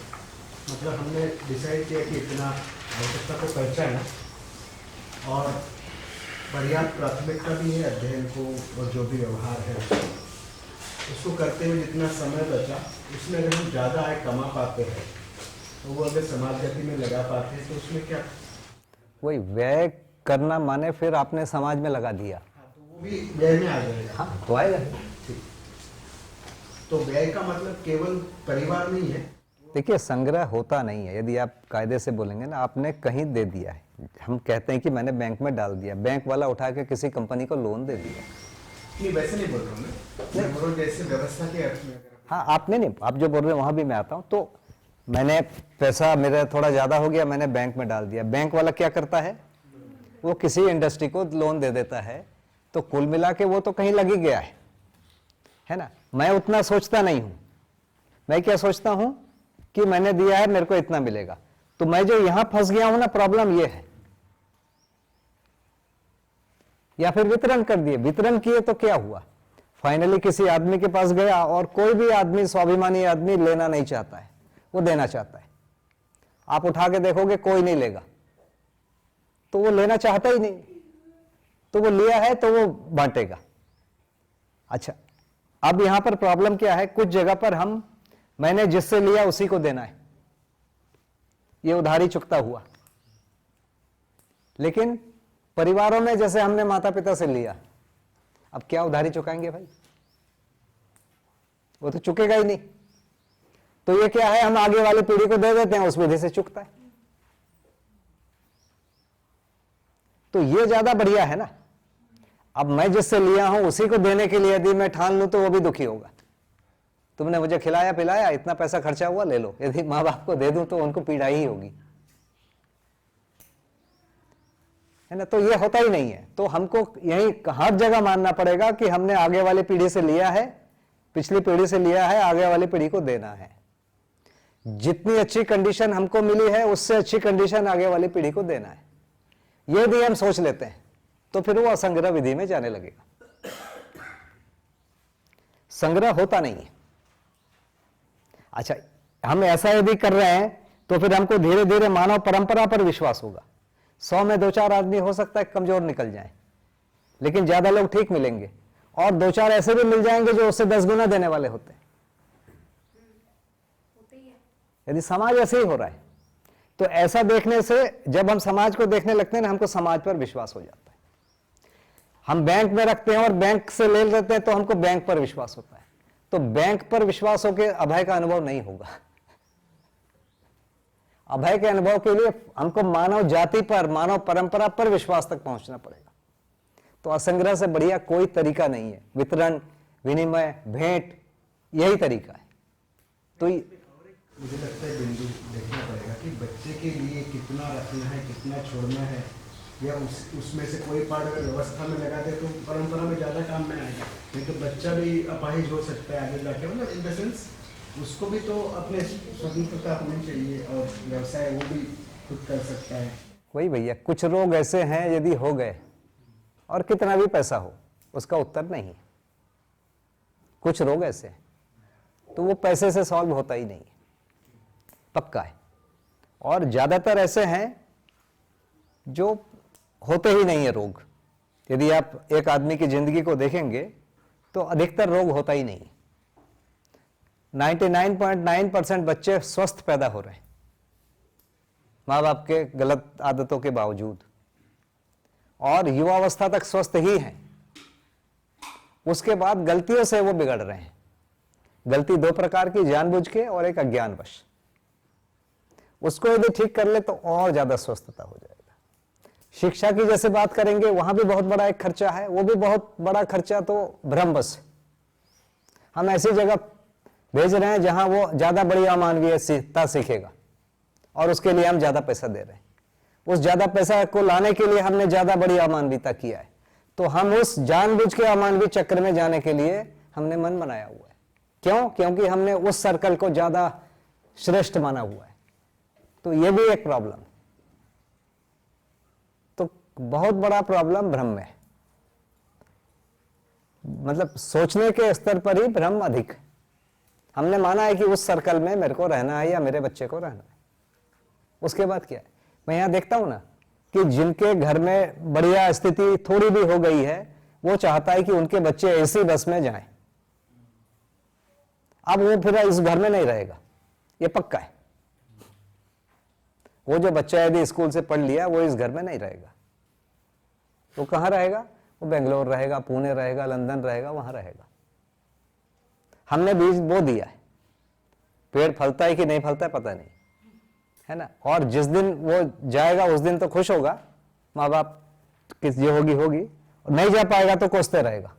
मतलब हमने डिसाइड किया कि इतना आवश्यकता को पहचाना और पर्याप्त प्राथमिकता भी है अध्ययन को, और जो भी व्यवहार है उसको करते हुए जितना समय बचा उसमें अगर हम ज़्यादा आय कमा पाते हैं तो वो अगर समाज गति में लगा पाते हैं तो उसमें क्या, वही व्यय करना माने फिर आपने समाज में लगा दिया, तो वो भी व्यय में आ जाएगा। हाँ, तो आएगा। तो व्यय का मतलब केवल परिवार नहीं है। देखिए, संग्रह होता नहीं है। यदि आप कायदे से बोलेंगे ना, आपने कहीं दे दिया है, हम कहते हैं कि मैंने बैंक में डाल दिया, बैंक वाला उठा के किसी कंपनी को लोन दे दिया, नहीं वैसे नहीं बोल रहा हूँ मैं बोल रहा हूँ जैसे व्यवस्था के अर्थ में। हाँ, आपने नहीं, आप जो बोल रहे हैं वहां भी मैं आता हूं। तो मैंने पैसा मेरा थोड़ा ज्यादा हो गया, मैंने बैंक में डाल दिया। बैंक वाला क्या करता है, वो किसी इंडस्ट्री को लोन दे देता है, तो कुल मिला के वो तो कहीं लग ही गया है ना। मैं उतना सोचता नहीं हूं। मैं क्या सोचता हूं कि मैंने दिया है, मेरे को इतना मिलेगा। तो मैं जो यहां फंस गया हूं ना, प्रॉब्लम ये है। या फिर वितरण कर दिए, वितरण किए तो क्या हुआ, फाइनली किसी आदमी के पास गया, और कोई भी आदमी, स्वाभिमानी आदमी लेना नहीं चाहता है, वो देना चाहता है। आप उठा के देखोगे कोई नहीं लेगा, तो वो लेना चाहता ही नहीं, तो वो लिया है तो वो बांटेगा। अच्छा, अब यहां पर प्रॉब्लम क्या है, कुछ जगह पर मैंने जिससे लिया उसी को देना है, ये उधारी चुकता हुआ। लेकिन परिवारों में जैसे हमने माता पिता से लिया, अब क्या उधारी चुकाएंगे भाई, वो तो चुकेगा ही नहीं। तो ये क्या है, हम आगे वाली पीढ़ी को दे देते हैं, उस विधि से चुकता है। तो ये ज्यादा बढ़िया है ना। अब मैं जिससे लिया हूं उसी को देने के लिए यदि मैं ठान लूं तो वो भी दुखी होगा। तुमने मुझे खिलाया पिलाया, इतना पैसा खर्चा हुआ, ले लो। यदि माँ बाप को दे दूं तो उनको पीड़ा ही होगी, है ना। तो ये होता ही नहीं है। तो हमको यही हर जगह मानना पड़ेगा कि हमने आगे वाली पीढ़ी से लिया है, पिछली पीढ़ी से लिया है, आगे वाली पीढ़ी को देना है। जितनी अच्छी कंडीशन हमको मिली है उससे अच्छी कंडीशन आगे वाली पीढ़ी को देना है। यदि हम सोच लेते हैं तो फिर वो असंग्रह विधि में जाने लगेगा। संग्रह होता नहीं है। अच्छा, हम ऐसा यदि कर रहे हैं तो फिर हमको धीरे धीरे मानव परंपरा पर विश्वास होगा। 100 में 2-4 आदमी हो सकता है कमजोर निकल जाएं, लेकिन ज्यादा लोग ठीक मिलेंगे, और 2-4 ऐसे भी मिल जाएंगे जो उससे 10 गुना देने वाले होते हैं। यदि समाज ऐसे ही हो रहा है तो ऐसा देखने से, जब हम समाज को देखने लगते हैं ना, हमको समाज पर विश्वास हो जाता है। हम बैंक में रखते हैं और बैंक से ले लेते हैं तो हमको बैंक पर विश्वास होता है। तो बैंक पर विश्वास होकर अभय का अनुभव नहीं होगा। अभय के अनुभव के लिए हमको मानव जाति पर, मानव परंपरा पर विश्वास तक पहुंचना पड़ेगा। तो असंग्रह से बढ़िया कोई तरीका नहीं है। वितरण, विनिमय, भेंट, यही तरीका है। तो मुझे लगता है बिंदु देखना पड़ेगा कि बच्चे के लिए कितना रखना है, कितना छोड़ना है, या उसमें से कोई पार्ट अगर व्यवस्था में लगा दे तो परंपरा में ज़्यादा काम में आएगा। नहीं तो बच्चा भी अपाहिज हो सकता है आगे जाके, मतलब इन द सेंस उसको भी तो अपने स्वतंत्रता होनी चाहिए, और व्यवसाय वो भी खुद कर सकता है। वही भैया, कुछ रोग ऐसे हैं यदि हो गए और कितना भी पैसा हो, उसका उत्तर नहीं है। कुछ रोग ऐसे हैं तो वो पैसे से सॉल्व होता ही नहीं है, पक्का है। और ज्यादातर ऐसे हैं जो होते ही नहीं है रोग। यदि आप एक आदमी की जिंदगी को देखेंगे तो अधिकतर रोग होता ही नहीं है। 99.9% बच्चे स्वस्थ पैदा हो रहे हैं माँ बाप के गलत आदतों के बावजूद, और युवावस्था तक स्वस्थ ही हैं। उसके बाद गलतियों से वो बिगड़ रहे हैं। गलती 2 प्रकार की, जानबूझ के और एक अज्ञानवश। उसको यदि ठीक कर ले तो और ज्यादा स्वस्थता हो जाएगा। शिक्षा की जैसे बात करेंगे, वहां भी बहुत बड़ा एक खर्चा है। वो भी बहुत बड़ा खर्चा तो भ्रमवश। हम ऐसी जगह भेज रहे हैं जहां वो ज्यादा बड़ी अमानवीयता सीखेगा, और उसके लिए हम ज्यादा पैसा दे रहे हैं। उस ज्यादा पैसा को लाने के लिए हमने ज्यादा बड़ी अमानवीयता किया है। तो हम उस जानबूझ के अमानवीय चक्र में जाने के लिए हमने मन बनाया हुआ है। क्यों? क्योंकि हमने उस सर्कल को ज्यादा श्रेष्ठ माना हुआ है। तो ये भी एक प्रॉब्लम। तो बहुत बड़ा प्रॉब्लम भ्रम में है। मतलब सोचने के स्तर पर ही भ्रम अधिक है। हमने माना है कि उस सर्कल में मेरे को रहना है या मेरे बच्चे को रहना है। उसके बाद क्या है? मैं यहां देखता हूं ना कि जिनके घर में बढ़िया स्थिति थोड़ी भी हो गई है, वो चाहता है कि उनके बच्चे ऐसी बस में जाएं। अब वो फिर इस घर में नहीं रहेगा, ये पक्का है। वो जो बच्चा यदि स्कूल से पढ़ लिया, वो इस घर में नहीं रहेगा। वो कहां रहेगा? वो बेंगलोर रहेगा, पुणे रहेगा, लंदन रहेगा, वहां रहेगा। हमने बीज बो दिया है, पेड़ फलता है कि नहीं फलता है पता नहीं, है ना। और जिस दिन वो जाएगा उस दिन तो खुश होगा, माँ बाप किस ये होगी, और नहीं जा पाएगा तो कोसते रहेगा।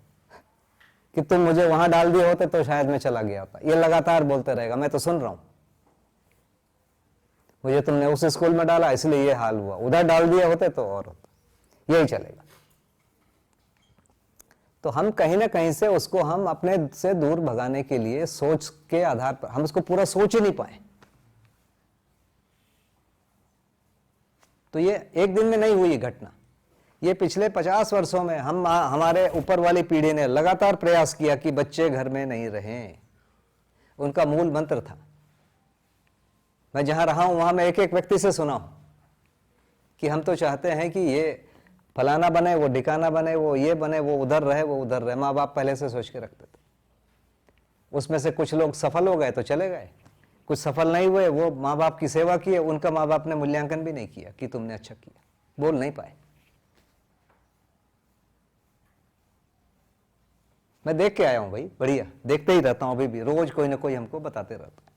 कि तुम मुझे वहां डाल दिए होते तो शायद मैं चला गया होता। ये लगातार बोलते रहेगा, मैं तो सुन रहा हूं, मुझे तुमने उस स्कूल में डाला इसलिए ये हाल हुआ, उधर डाल दिए होते तो और होता, यही चलेगा। तो हम कहीं ना कहीं से उसको हम अपने से दूर भगाने के लिए सोच के आधार पर, हम उसको पूरा सोच ही नहीं पाए। तो ये एक दिन में नहीं हुई घटना, ये पिछले 50 वर्षों में हमारे ऊपर वाली पीढ़ी ने लगातार प्रयास किया कि बच्चे घर में नहीं रहें। उनका मूल मंत्र था। मैं जहां रहा हूं वहां मैं एक एक व्यक्ति से सुना हूं कि हम तो चाहते हैं कि ये फलाना बने, वो ढिकाना बने, वो ये बने, वो उधर रहे, वो उधर रहे। माँ बाप पहले से सोच के रखते थे। उसमें से कुछ लोग सफल हो गए तो चले गए, कुछ सफल नहीं हुए, वो माँ बाप की सेवा किए, उनका माँ बाप ने मूल्यांकन भी नहीं किया कि तुमने अच्छा किया, बोल नहीं पाए। मैं देख के आया हूं भाई, बढ़िया देखते ही रहता हूं, अभी भी रोज कोई ना कोई हमको बताते रहता है।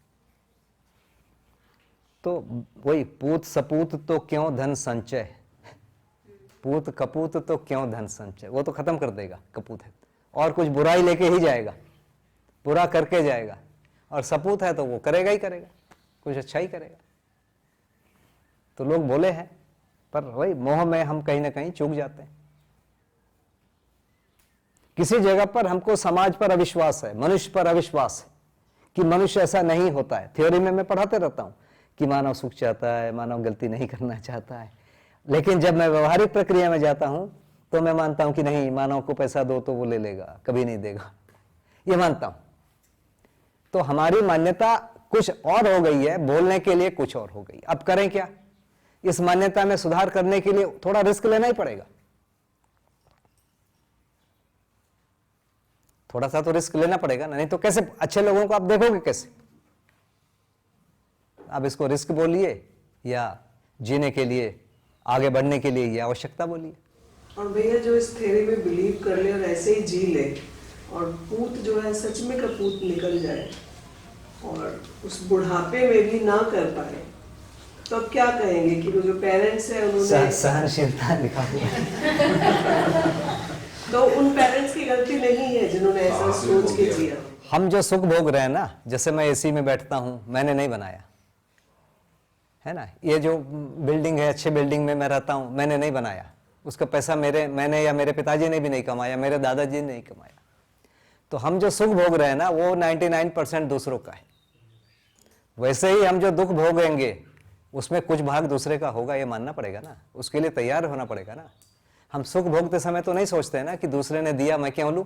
तो वही पूत सपूत तो क्यों धन संचय, पूत कपूत तो क्यों धन संचय, वो तो खत्म कर देगा कपूत है, और कुछ बुराई लेके ही जाएगा, बुरा करके जाएगा। और सपूत है तो वो करेगा ही करेगा, कुछ अच्छा ही करेगा। तो लोग बोले हैं, पर वही मोह में हम कहीं ना कहीं चूक जाते हैं। किसी जगह पर हमको समाज पर अविश्वास है, मनुष्य पर अविश्वास है कि मनुष्य ऐसा नहीं होता है। थ्योरी में मैं पढ़ाते रहता हूं कि मानव सुख चाहता है, मानव गलती नहीं करना चाहता है, लेकिन जब मैं व्यवहारिक प्रक्रिया में जाता हूं तो मैं मानता हूं कि नहीं, मानव को पैसा दो तो वो ले लेगा, कभी नहीं देगा, ये मानता हूं। तो हमारी मान्यता कुछ और हो गई है, बोलने के लिए कुछ और हो गई। अब करें क्या? इस मान्यता में सुधार करने के लिए थोड़ा रिस्क लेना ही पड़ेगा, थोड़ा सा तो रिस्क लेना पड़ेगा ना, नहीं तो कैसे अच्छे लोगों को आप देखोगे कैसे? आप इसको रिस्क बोलिए या जीने के लिए, आगे बढ़ने के लिए ये आवश्यकता बोलिए। और भैया जो इस थ्योरी में बिलीव कर ले और ऐसे ही जी ले, और पूत जो है सच में का पूत निकल जाए और उस बुढ़ापे में भी ना कर पाए, तो अब क्या कहेंगे कि वो जो पेरेंट्स है उन्होंने सहनशीलता दिखाई तो उन पेरेंट्स की गलती नहीं है जिन्होंने ऐसा सोच के जिया। हम जो सुख भोग रहे हैं ना, जैसे मैं एसी में बैठता हूं, मैंने नहीं बनाया है ना। ये जो बिल्डिंग है, अच्छे बिल्डिंग में मैं रहता हूं, मैंने नहीं बनाया, उसका पैसा मैंने या मेरे पिताजी ने भी नहीं कमाया, मेरे दादाजी ने नहीं कमाया। तो हम जो सुख भोग रहे हैं ना, वो 99% दूसरों का है। वैसे ही हम जो दुख भोगेंगे उसमें कुछ भाग दूसरे का होगा, ये मानना पड़ेगा ना, उसके लिए तैयार होना पड़ेगा ना। हम सुख भोगते समय तो नहीं सोचते ना कि दूसरे ने दिया मैं क्यों लूं,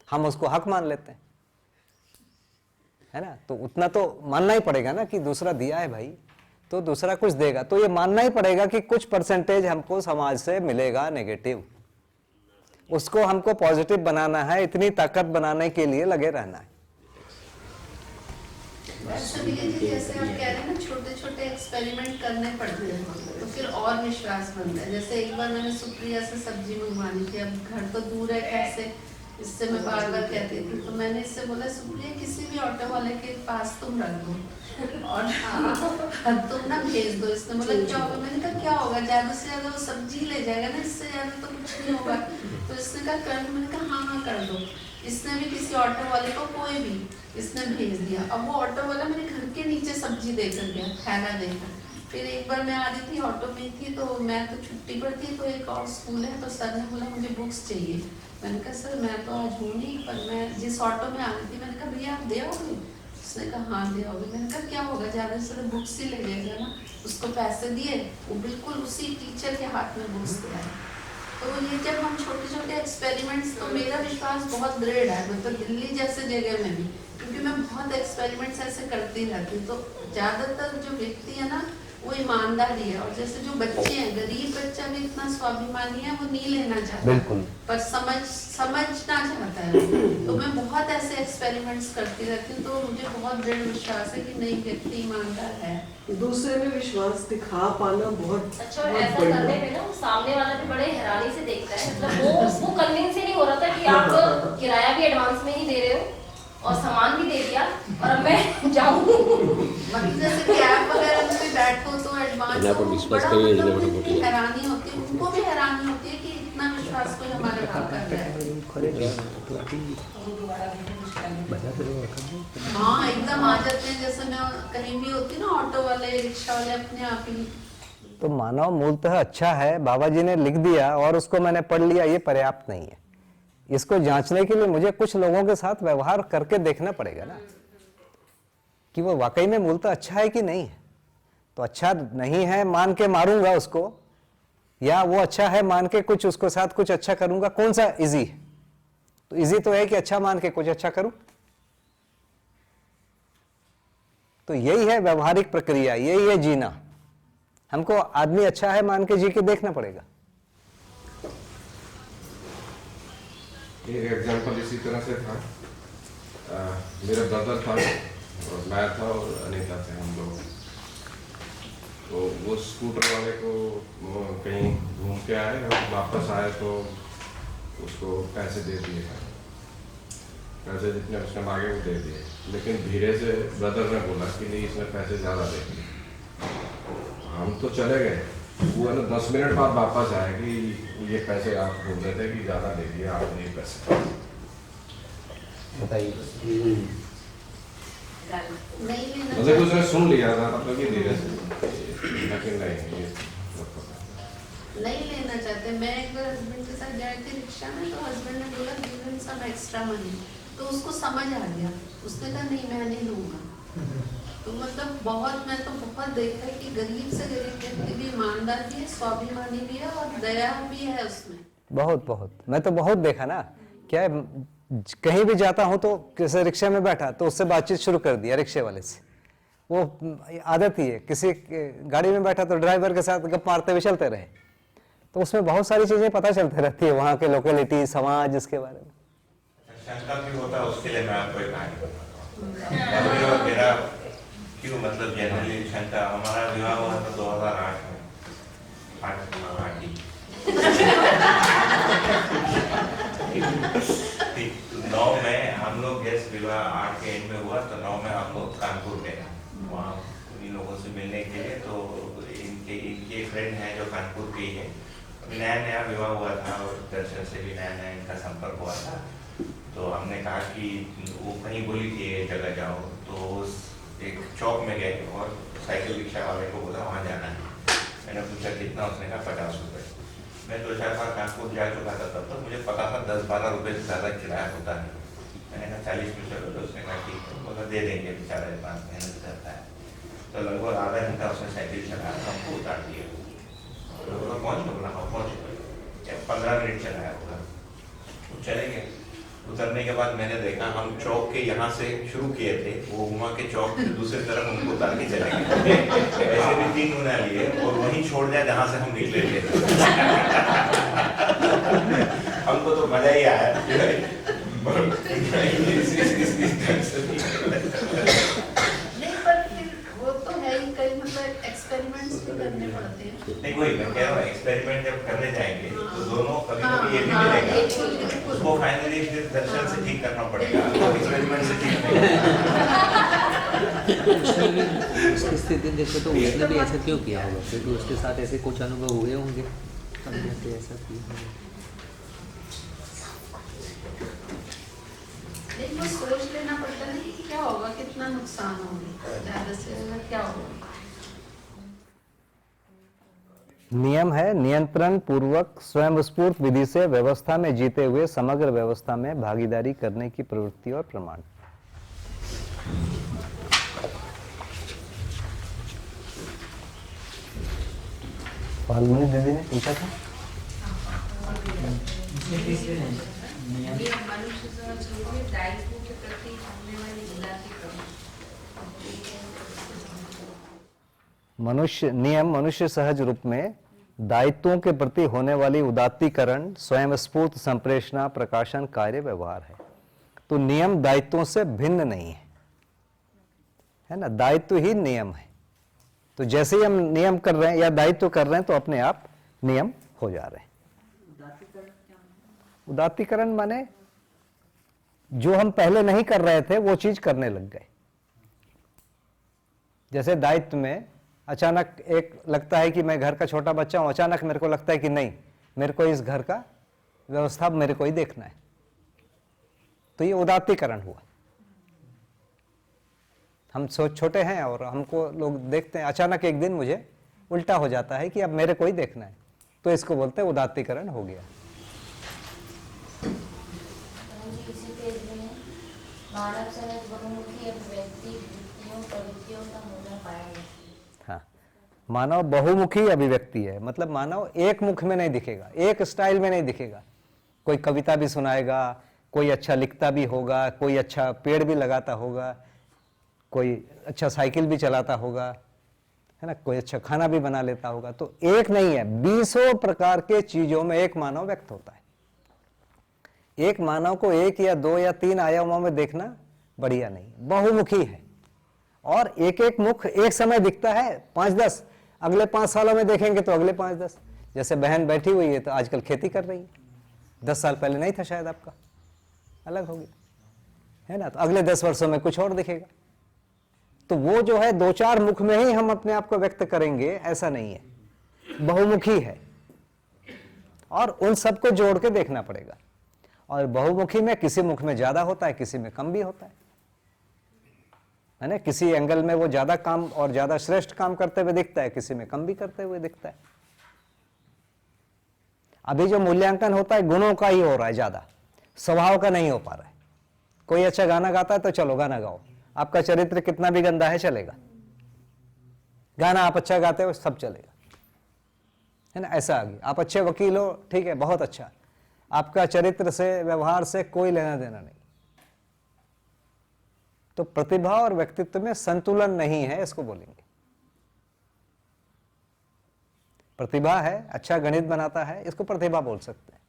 हम उसको हक मान लेते हैं, है ना। तो उतना तो मानना ही पड़ेगा ना कि दूसरा दिया है भाई, तो दूसरा कुछ देगा, तो ये मानना ही पड़ेगा कि कुछ परसेंटेज हमको समाज से मिलेगा नेगेटिव, उसको हमको पॉजिटिव बनाना है। इतनी ताकत बनाने के लिए लगे रहना है। वैसे भी ये जैसे आप कह रहे हैं ना, छोटे छोटे एक्सपेरिमेंट करने पड़ते हैं तो फिर और विश्वास बनता है। जैसे एक बार मैंने सुप्रिया से सब्जी मंगवानी थी, अब घर तो दूर है, कैसे, इससे मैं बार बार कहती थी, तो मैंने इससे बोला सुप्रिया किसी भी ऑटो वाले के पास तुम रख दो और तुम ना भेज दो। इसने बोला क्या होगा? मैंने कहा क्या होगा, ज्यादा से ज्यादा वो सब्जी ले जाएगा ना, इससे ज्यादा तो कुछ नहीं होगा। तो इसने कहा कर दो। मैंने कहा हाँ कर दो। इसने भी किसी ऑटो वाले को, कोई भी, इसने भेज दिया। अब वो ऑटो वाला मेरे घर के नीचे सब्जी देकर गया, थैला देकर। फिर एक बार मैं आ रही थी, ऑटो में थी, तो मैं तो छुट्टी पर थी, तो एक और स्कूल है, तो सर ने बोला मुझे बुक्स चाहिए। मैंने कहा सर मैं तो आज हूँ नहीं, पर मैं जिस ऑटो में आ रही थी, मैंने कहा भैया आप दे आओगे? उसने कहा हाँ दे आओगे। मैंने कहा क्या होगा, ज़्यादा से बुक्स ही ले जाएगा ना। उसको पैसे दिए, वो बिल्कुल उसी टीचर के हाथ में बुक्स दिया। तो ये जब हम छोटे छोटे एक्सपेरिमेंट्स, तो मेरा विश्वास बहुत दृढ़ है, मतलब दिल्ली जैसे जगह में भी, क्योंकि मैं बहुत एक्सपेरिमेंट्स ऐसे करती रहती हूँ। तो ज़्यादातर जो व्यक्ति है ना वो ईमानदारी है, और जैसे जो बच्चे हैं, गरीब बच्चा भी इतना स्वाभिमानी है, वो नहीं लेना चाहता, बिल्कुल, पर समझना चाहता है। तो मैं बहुत ऐसे एक्सपेरिमेंट्स करती रहती हूँ, तो मुझे बहुत दृढ़ विश्वास है कि नहीं, व्यक्ति ईमानदार है। दूसरे में विश्वास दिखा पाना बहुत अच्छा, और ऐसा करने में ना सामने वाला भी बड़े हैरानी से देखता है, मतलब वो कन्विंस ही नहीं हो रहा था कि आप किराया भी एडवांस में ही दे रहे हो और सामान भी दे दिया और अब मैं जाऊँ। मतलब जैसे कैब वगैरह में बैठो तो एडवांस, बड़ा मतलब हैरानी होती है, उनको भी हैरानी होती है कि इतना विश्वास कोई हमारे बाप कर रहा है। हाँ एकदम आ जाते हैं, जैसे मैं कहीं भी होती ना ऑटो वाले रिक्शा वाले अपने आप ही। तो मानव मूलतः अच्छा है, बाबा जी ने लिख दिया और उसको मैंने पढ़ लिया, ये पर्याप्त नहीं है। इसको जांचने के लिए मुझे कुछ लोगों के साथ व्यवहार करके देखना पड़ेगा ना कि वो वाकई में मूलतः अच्छा है कि नहीं है। तो अच्छा नहीं है मान के मारूंगा उसको, या वो अच्छा है मान के कुछ उसको साथ कुछ अच्छा करूंगा, कौन सा इजी है? तो इजी तो है कि अच्छा मान के कुछ अच्छा करूं। तो यही है व्यवहारिक प्रक्रिया, यही है जीना। हमको आदमी अच्छा है मान के जी के देखना पड़ेगा। एक एग्जांपल इसी तरह से था, मेरा ब्रदर था और मैं था और अनीता थे हम लोग। तो वो स्कूटर वाले को कहीं घूम के आए और वापस आए तो उसको पैसे दे दिए, पैसे जितने उसने मांगे वो दे दिए। लेकिन धीरे से ब्रदर ने बोला कि नहीं इसने पैसे ज़्यादा दे दिए। हम तो चले गए, वो है ना 10 मिनट बाद वापस आए कि ये पैसे आप बोल रहे थे कि ज़्यादा दे दिए आपने ये पैसे। बताइए। मतलब उसने सुन लिया था मतलब कि धीरे से, लेकिन नहीं ये नहीं लेना चाहते। मैं एक बार हस्बैंड के साथ गए थे रिक्शा में, तो हस्बैंड ने बोला give him some extra money, तो उसको समझ आ गया, उसने कहा नहीं मैं नहीं लूँगा। तो मतलब बहुत, मैं तो बहुत देखा है कि गरीब से गरीब व्यक्ति भी ईमानदार भी है, स्वाभिमानी भी है और दया भी है उसमें। बहुत बहुत, मैं तो बहुत देखा ना। क्या है, कहीं भी जाता हूं तो किसी रिक्शा में बैठा तो उससे बातचीत शुरू कर दिया रिक्शे वाले से। वो आदत ही है, किसी गाड़ी में बैठा तो ड्राइवर के साथ गप मारते हुए चलते रहे। तो उसमें बहुत सारी चीजें पता चलती रहती है, वहाँ के लोकेलिटी, समाज, इसके बारे में। शंका भी होता है, उसके लिए मैं आपको एक कहानी बताता हूँ। मेरा क्यों मतलब जनरली शंका, हमारा विवाह हुआ था 2008 में, 9 में हम लोग गैस विवाह 8 के एंड में हुआ, तो 9 में हम लोग कानपुर गए वहाँ उन्हीं लोगों से मिलने के लिए। तो इनके फ्रेंड हैं जो कानपुर के ही है, नया नया विवाह हुआ था और दर्शन से भी नया नया इनका संपर्क हुआ था। तो हमने कहा कि वो कहीं बोली थी ये जगह जाओ, तो एक चौक में गए और साइकिल रिक्शा वाले को बोला वहाँ जाना है। मैंने पूछा कितना, उसने कहा 50 रुपये। मैं 2-4 बार कानपुर जा चुका था तब, तो मुझे पता था 10-12 रुपये से ज़्यादा किराया होता है। मैंने कहा 40 में चलो, तो उसने कहा ठीक है, बोला दे देंगे, बेचारा पास मेहनत करता है। तो लगभग आधा घंटा उसने साइकिल चलाया, हमको उतार दिया। बोला पहुँच लो, बोला हाँ पहुँच गए। 15 मिनट चलाया होगा, वो चले गए। उतरने के बाद मैंने देखा हम चौक के यहाँ से शुरू किए थे, वो घुमा के चौक के दूसरी तरफ हमको उतार के चले गए। ऐसे भी 3 गुना लिए और वहीं छोड़ दिया जहाँ से हम निकले थे। हमको तो मजा ही आया। नहीं पर फिर वो तो है ही, कई मतलब एक्सपेरिमेंट्स भी करने पड़ते हैं। नहीं वही मैं कह रहा हूँ, एक्सपेरिमेंट जब करने जाएंगे तो दोनों कभी-कभी ये भी मिलेगा, उसको फाइनली फिर दर्शन से ठीक करना पड़ेगा, एक्सपेरिमेंट से ठीक नहीं। उसकी स्थिति देखो तो उसने भी ऐसा क्यों किया होगा, क्योंकि उसके साथ ऐसे कुछ अनुभव हुए होंगे, तब ऐसा किया। लेकिन वो सोच लेना पड़ता है कि क्या होगा, कितना नुकसान होगा, ज़्यादा से ज़्यादा क्या होगा। नियम है नियंत्रण पूर्वक स्वयं स्फूर्त विधि से व्यवस्था में जीते हुए समग्र व्यवस्था में भागीदारी करने की प्रवृत्ति और प्रमाण। फाल्गुनी दीदी ने पूछा था दायित्व के प्रति होने वाली उदासी कम। मनुष्य सहज रूप में दायित्वों के प्रति होने वाली उदात्तीकरण स्वयं स्फूर्त संप्रेषणा प्रकाशन कार्य व्यवहार है। तो नियम दायित्वों से भिन्न नहीं है ना, दायित्व ही नियम है। तो जैसे ही हम नियम कर रहे हैं या दायित्व कर रहे हैं तो अपने आप नियम हो जा रहे हैं। उदात्तीकरण माने जो हम पहले नहीं कर रहे थे वो चीज करने लग गए। जैसे दायित्व में अचानक एक लगता है कि मैं घर का छोटा बच्चा हूं, अचानक मेरे को लगता है कि नहीं मेरे को इस घर का व्यवस्था मेरे को ही देखना है, तो ये उदात्तीकरण हुआ। हम छोटे हैं और हमको लोग देखते हैं, अचानक एक दिन मुझे उल्टा हो जाता है कि अब मेरे को ही देखना है, तो इसको बोलते हैं उदात्तीकरण हो गया। इसी पेज में मानव सहज बहुमुखी अभिव्यक्ति वृत्तियों प्रवृत्तियों का मूल पाया गया। हाँ, मानव बहुमुखी अभिव्यक्ति है, मतलब मानव एक मुख में नहीं दिखेगा, एक स्टाइल में नहीं दिखेगा। कोई कविता भी सुनाएगा, कोई अच्छा लिखता भी होगा, कोई अच्छा पेड़ भी लगाता होगा, कोई अच्छा साइकिल भी चलाता होगा, है ना, कोई अच्छा खाना भी बना लेता होगा। तो एक नहीं है, 20 प्रकार के चीजों में एक मानव व्यक्त होता है। एक मानव को 1 या 2 या 3 आयामों में देखना बढ़िया नहीं, बहुमुखी है। और एक एक मुख एक समय दिखता है, 5-10, अगले 5 सालों में देखेंगे तो अगले 5-10। जैसे बहन बैठी हुई है तो आजकल खेती कर रही है, 10 साल पहले नहीं था शायद, आपका अलग हो गया, है ना, तो अगले 10 वर्षों में कुछ और दिखेगा। तो वो जो है 2-4 मुख में ही हम अपने आप को व्यक्त करेंगे, ऐसा नहीं है, बहुमुखी है और उन सबको जोड़ के देखना पड़ेगा। और बहुमुखी में किसी मुख में ज्यादा होता है, किसी में कम भी होता है ना, किसी एंगल में वो ज्यादा काम और ज्यादा श्रेष्ठ काम करते हुए दिखता है, किसी में कम भी करते हुए दिखता है। अभी जो मूल्यांकन होता है गुणों का ही हो रहा है ज्यादा, स्वभाव का नहीं हो पा रहा है। कोई अच्छा गाना गाता है तो चलो गाना गाओ, आपका चरित्र कितना भी गंदा है चलेगा, गाना आप अच्छा गाते हो सब चलेगा, है ना, ऐसा आ गया। आप अच्छे वकील हो, ठीक है, बहुत अच्छा, आपका चरित्र से व्यवहार से कोई लेना देना नहीं। तो प्रतिभा और व्यक्तित्व में संतुलन नहीं है, इसको बोलेंगे। प्रतिभा है, अच्छा गणित बनाता है, इसको प्रतिभा बोल सकते हैं।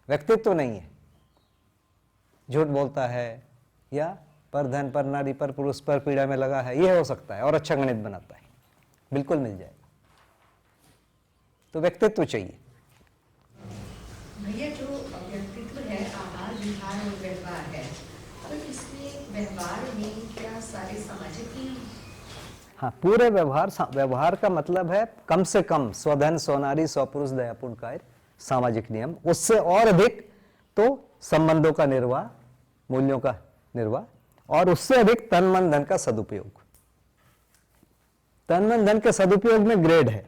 व्यक्तित्व नहीं है, झूठ बोलता है या पर धन पर नारी पर पुरुष पर पीड़ा में लगा है, यह हो सकता है, और अच्छा गणित बनाता है, बिल्कुल मिल जाएगा। तो व्यक्तित्व चाहिए। भैया जो व्यक्तित्व है, आहार विहार और व्यवहार है, तो इसमें व्यवहार में क्या सारे सामाजिक नियम? हाँ, पूरे व्यवहार का मतलब है कम से कम स्वधन स्वनारी स्वपुरुष दयापूर्ण कायर सामाजिक नियम, उससे और अधिक तो संबंधों का निर्वाह, मूल्यों का निर्वाह, और उससे अधिक तन मन धन का सदुपयोग। तन मन धन के सदुपयोग में ग्रेड है,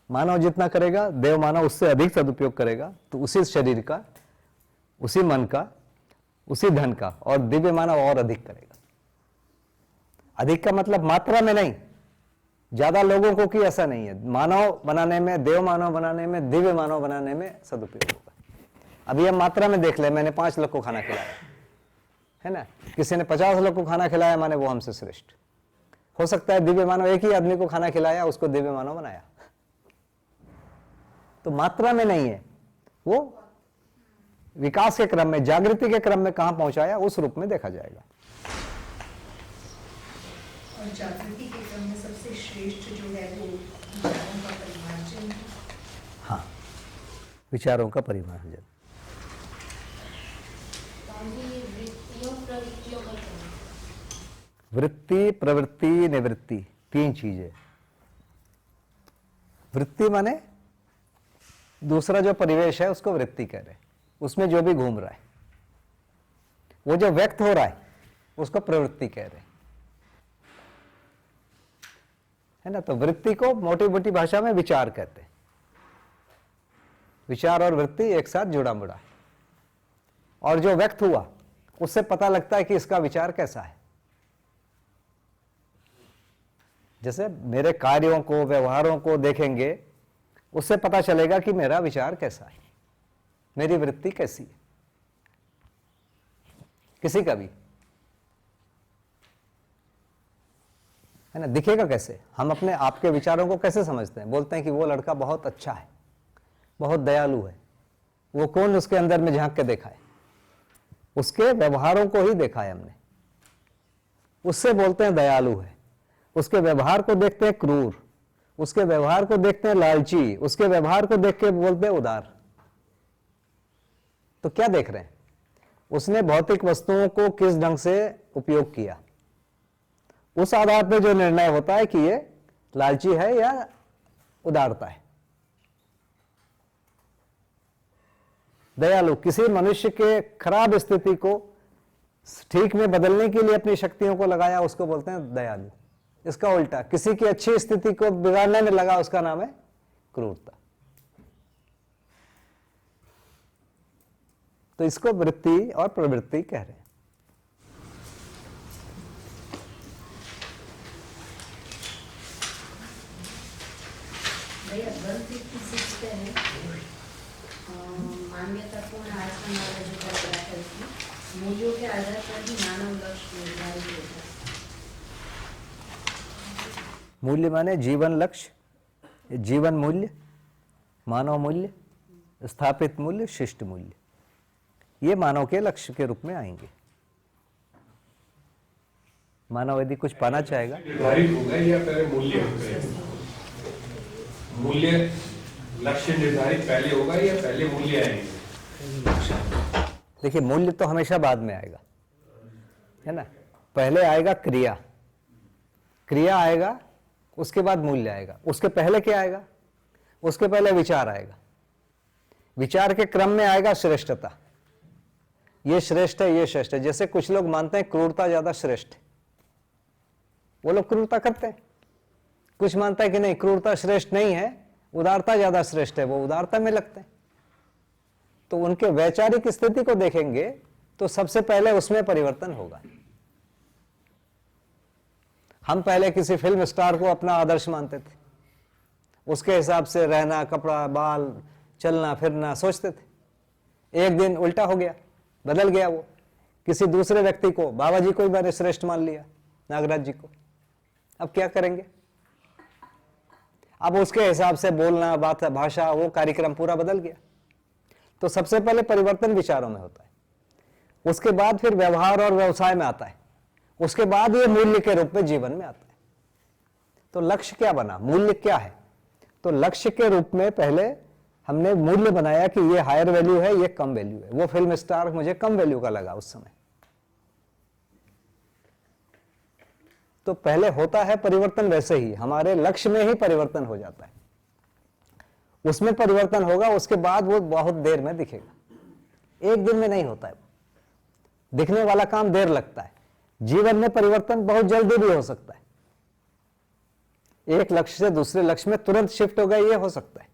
मानव जितना करेगा, देव मानव उससे अधिक सदुपयोग करेगा, तो उसी शरीर का, उसी मन का, उसी धन का, और दिव्य मानव और अधिक करेगा। अधिक का मतलब मात्रा में नहीं, ज्यादा लोगों को की ऐसा नहीं है। मानव बनाने में, देव मानव बनाने में, दिव्य मानव बनाने में सदुपयोग होगा। अभी हम मात्रा में देख ले, मैंने 5 लोग को खाना खिलाया, है ना, किसी ने 50 लोग को खाना खिलाया, माने वो हमसे श्रेष्ठ हो सकता है। दिव्य मानव एक ही आदमी को खाना खिलाया, उसको दिव्य मानव बनाया। तो मात्रा में नहीं है, वो विकास के क्रम में, जागृति के क्रम में कहां पहुंचाया, उस रूप में देखा जाएगा। और जागृति के क्रम में सबसे श्रेष्ठ जो है वो विचारों का परिमार्जन। हाँ, विचारों का परिमार्जन। वृत्ति, प्रवृत्ति, निवृत्ति, 3 चीजें। वृत्ति माने दूसरा जो परिवेश है उसको वृत्ति कह रहे हैं, उसमें जो भी घूम रहा है, वो जो व्यक्त हो रहा है उसको प्रवृत्ति कह रहे हैं, है ना। तो वृत्ति को मोटी मोटी भाषा में विचार कहते हैं। विचार और वृत्ति एक साथ जुड़ा मुड़ा है, और जो व्यक्त हुआ उससे पता लगता है कि इसका विचार कैसा है। जैसे मेरे कार्यों को, व्यवहारों को देखेंगे, उससे पता चलेगा कि मेरा विचार कैसा है, मेरी वृत्ति कैसी है, किसी का भी, है ना। दिखेगा कैसे, हम अपने आपके विचारों को कैसे समझते हैं? बोलते हैं कि वो लड़का बहुत अच्छा है, बहुत दयालु है। वो कौन उसके अंदर में झांक के देखा है? उसके व्यवहारों को ही देखा है हमने, उससे बोलते हैं दयालु है। उसके व्यवहार को देखते हैं क्रूर, उसके व्यवहार को देखते हैं लालची, उसके व्यवहार को देख के बोलते हैं उदार। तो क्या देख रहे हैं? उसने भौतिक वस्तुओं को किस ढंग से उपयोग किया, उस आधार पर जो निर्णय होता है कि ये लालची है या उदारता है। दयालु, किसी मनुष्य के खराब स्थिति को ठीक में बदलने के लिए अपनी शक्तियों को लगाया, उसको बोलते हैं दयालु। इसका उल्टा, किसी की अच्छी स्थिति को बिगाड़ने में लगा, उसका नाम है क्रूरता। तो इसको वृत्ति और प्रवृत्ति कह रहे हैं। भैया 156 पे है मान्यतापूर्ण आज का हमारा जो पैराग्राफ है इसमें मूल्यों के आधार पर ही मानव लक्ष्य निर्धारित होता है। मूल्य माने जीवन लक्ष्य, जीवन मूल्य, मानव मूल्य, स्थापित मूल्य, शिष्ट मूल्य, ये मानव के लक्ष्य के रूप में आएंगे। मानव यदि कुछ पाना चाहेगा, निर्धारित होगा या पहले मूल्य होगा? मूल्य लक्ष्य निर्धारित पहले होगा या पहले मूल्य आएंगे? देखिए मूल्य तो हमेशा बाद में आएगा, है ना। पहले आएगा क्रिया, क्रिया आएगा, उसके बाद मूल्य आएगा। उसके पहले क्या आएगा? उसके पहले विचार आएगा। विचार के क्रम में आएगा श्रेष्ठता, ये श्रेष्ठ है, ये श्रेष्ठ है। जैसे कुछ लोग मानते हैं क्रूरता ज्यादा श्रेष्ठ है, वो लोग क्रूरता करते हैं। कुछ मानता है कि नहीं, क्रूरता श्रेष्ठ नहीं है, उदारता ज्यादा श्रेष्ठ है, वो उदारता में लगते हैं। तो उनके वैचारिक स्थिति को देखेंगे तो सबसे पहले उसमें परिवर्तन होगा। हम पहले किसी फिल्म स्टार को अपना आदर्श मानते थे, उसके हिसाब से रहना, कपड़ा, बाल, चलना फिरना सोचते थे। एक दिन उल्टा हो गया, बदल गया। वो किसी दूसरे व्यक्ति को, बाबा जी को ही मैंने श्रेष्ठ मान लिया, नागराज जी को। अब क्या करेंगे? अब उसके हिसाब से बोलना, बात, भाषा, वो कार्यक्रम पूरा बदल गया। तो सबसे पहले परिवर्तन विचारों में होता है, उसके बाद फिर व्यवहार और व्यवसाय में आता है, उसके बाद ये मूल्य के रूप में जीवन में आता है। तो लक्ष्य क्या बना, मूल्य क्या है? तो लक्ष्य के रूप में पहले हमने मूल्य बनाया कि ये हायर वैल्यू है, ये कम वैल्यू है। वो फिल्म स्टार मुझे कम वैल्यू का लगा उस समय। तो पहले होता है परिवर्तन, वैसे ही हमारे लक्ष्य में ही परिवर्तन हो जाता है, उसमें परिवर्तन होगा, उसके बाद वो बहुत देर में दिखेगा, एक दिन में नहीं होता है। दिखने वाला काम देर लगता है। जीवन में परिवर्तन बहुत जल्दी भी हो सकता है, एक लक्ष्य से दूसरे लक्ष्य में तुरंत शिफ्ट हो गया, ये हो सकता है,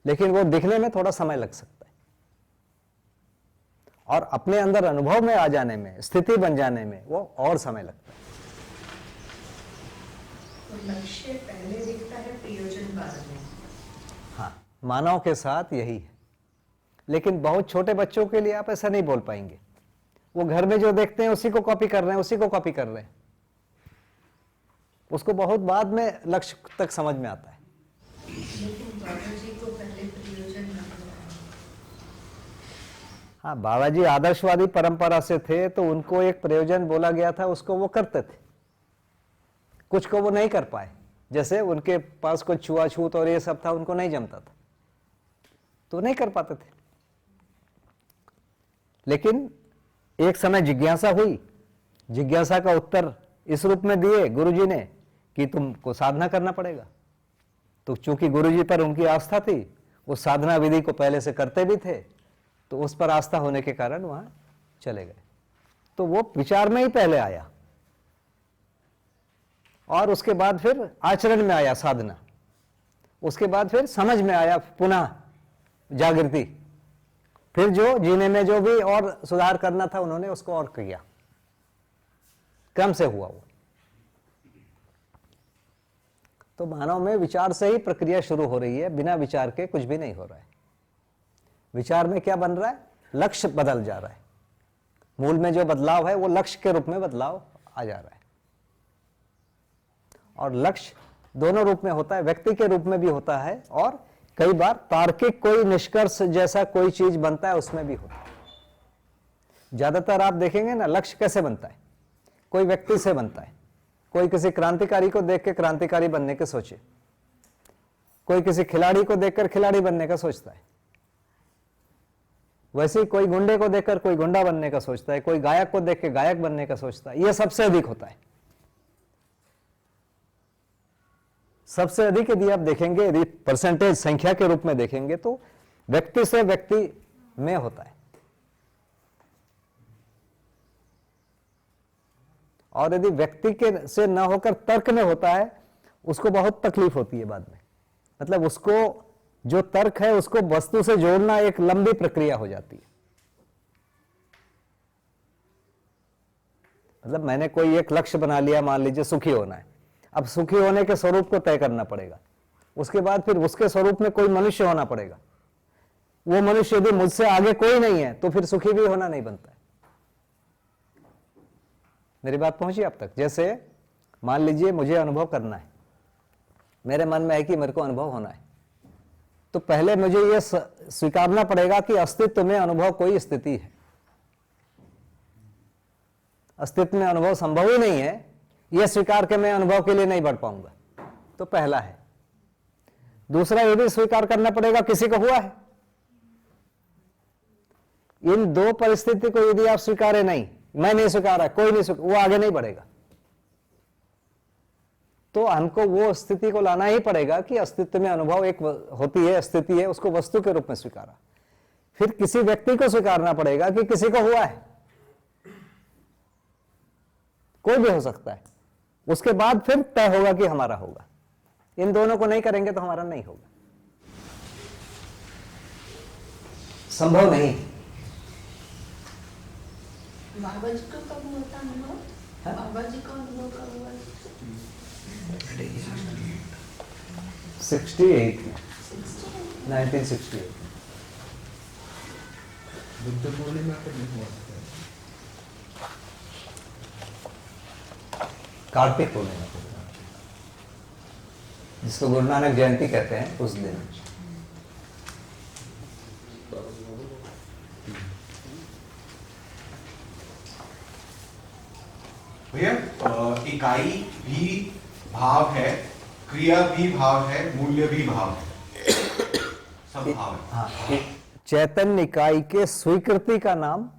लेकिन वो दिखने में थोड़ा समय लग सकता है। और अपने अंदर अनुभव में आ जाने में, स्थिति बन जाने में वो और समय लगता है। तो लक्ष्य पहले दिखता है, प्रयोजन बाद में। हाँ, मानव के साथ यही है, लेकिन बहुत छोटे बच्चों के लिए आप ऐसा नहीं बोल पाएंगे। वो घर में जो देखते हैं उसी को कॉपी कर रहे हैं, उसी को कॉपी कर रहे हैं, उसको बहुत बाद में लक्ष्य तक समझ में आता है। लेकिन बाबा जी को पहले प्रयोजन ना हुआ। हाँ, बाबा जी आदर्शवादी परंपरा से थे, तो उनको एक प्रयोजन बोला गया था, उसको वो करते थे। कुछ को वो नहीं कर पाए, जैसे उनके पास कोई छुआछूत और ये सब था, उनको नहीं जमता था, तो नहीं कर पाते थे। लेकिन एक समय जिज्ञासा हुई, जिज्ञासा का उत्तर इस रूप में दिए गुरुजी ने कि तुमको साधना करना पड़ेगा। तो चूंकि गुरुजी पर उनकी आस्था थी, उस साधना विधि को पहले से करते भी थे, तो उस पर आस्था होने के कारण वहां चले गए। तो वो विचार में ही पहले आया और उसके बाद फिर आचरण में आया साधना, उसके बाद फिर समझ में आया पुनः जागृति, फिर जो जीने में जो भी और सुधार करना था उन्होंने उसको और किया, क्रम से हुआ वो। तो मानव में विचार से ही प्रक्रिया शुरू हो रही है, बिना विचार के कुछ भी नहीं हो रहा है। विचार में क्या बन रहा है? लक्ष्य बदल जा रहा है। मूल में जो बदलाव है वो लक्ष्य के रूप में बदलाव आ जा रहा है। और लक्ष्य दोनों रूप में होता है, व्यक्ति के रूप में भी होता है और कई बार तार्किक कोई निष्कर्ष जैसा कोई चीज बनता है उसमें भी होता है। ज्यादातर आप देखेंगे ना, लक्ष्य कैसे बनता है? कोई व्यक्ति से बनता है। कोई किसी क्रांतिकारी को देख के क्रांतिकारी बनने के सोचे, कोई किसी खिलाड़ी को देखकर खिलाड़ी बनने का सोचता है, वैसे ही कोई गुंडे को देखकर कोई गुंडा बनने का सोचता है, कोई गायक को देख के गायक बनने का सोचता है। यह सबसे अधिक होता है, सबसे अधिक यदि आप देखेंगे, यदि परसेंटेज संख्या के रूप में देखेंगे तो व्यक्ति से व्यक्ति में होता है, और यदि व्यक्ति के से न होकर तर्क में होता है उसको बहुत तकलीफ होती है बाद में। मतलब उसको जो तर्क है उसको वस्तु से जोड़ना एक लंबी प्रक्रिया हो जाती है। मतलब मैंने कोई एक लक्ष्य बना लिया, मान लीजिए सुखी होना है, अब सुखी होने के स्वरूप को तय करना पड़ेगा, उसके बाद फिर उसके स्वरूप में कोई मनुष्य होना पड़ेगा। वो मनुष्य यदि मुझसे आगे कोई नहीं है तो फिर सुखी भी होना नहीं बनता है। मेरी बात पहुंची आप तक? जैसे मान लीजिए मुझे अनुभव करना है, मेरे मन में है कि मेरे को अनुभव होना है, तो पहले मुझे यह स्वीकारना पड़ेगा कि अस्तित्व में अनुभव कोई स्थिति है। अस्तित्व में अनुभव संभव ही नहीं है, यह स्वीकार के मैं अनुभव के लिए नहीं बढ़ पाऊंगा, तो पहला है। दूसरा यह भी स्वीकार करना पड़ेगा किसी को हुआ है। इन दो परिस्थिति को यदि आप स्वीकारे नहीं, मैं नहीं स्वीकारा, कोई नहीं स्वीकार, वो आगे नहीं बढ़ेगा। तो हमको वो स्थिति को लाना ही पड़ेगा कि अस्तित्व में अनुभव एक होती है, स्थिति है, उसको वस्तु के रूप में स्वीकारा। फिर किसी व्यक्ति को स्वीकारना पड़ेगा कि किसी को हुआ है, कोई भी हो सकता है। उसके बाद फिर तय होगा कि हमारा होगा। इन दोनों को नहीं करेंगे तो हमारा नहीं होगा, संभव नहीं। बाबा जी को कब हुआ था अनुभव? बाबा जी को अनुभव कब हुआ? 68 1968 बुद्ध पूर्णिमा को नहीं हुआ। कार्तिक पूर्णिमा को, जिसको गुरु नानक जयंती कहते हैं, उस दिन। भैया इकाई भी भाव है, क्रिया भी भाव है, मूल्य भी भाव है, सब भाव है। हाँ, चैतन्य इकाई के स्वीकृति का नाम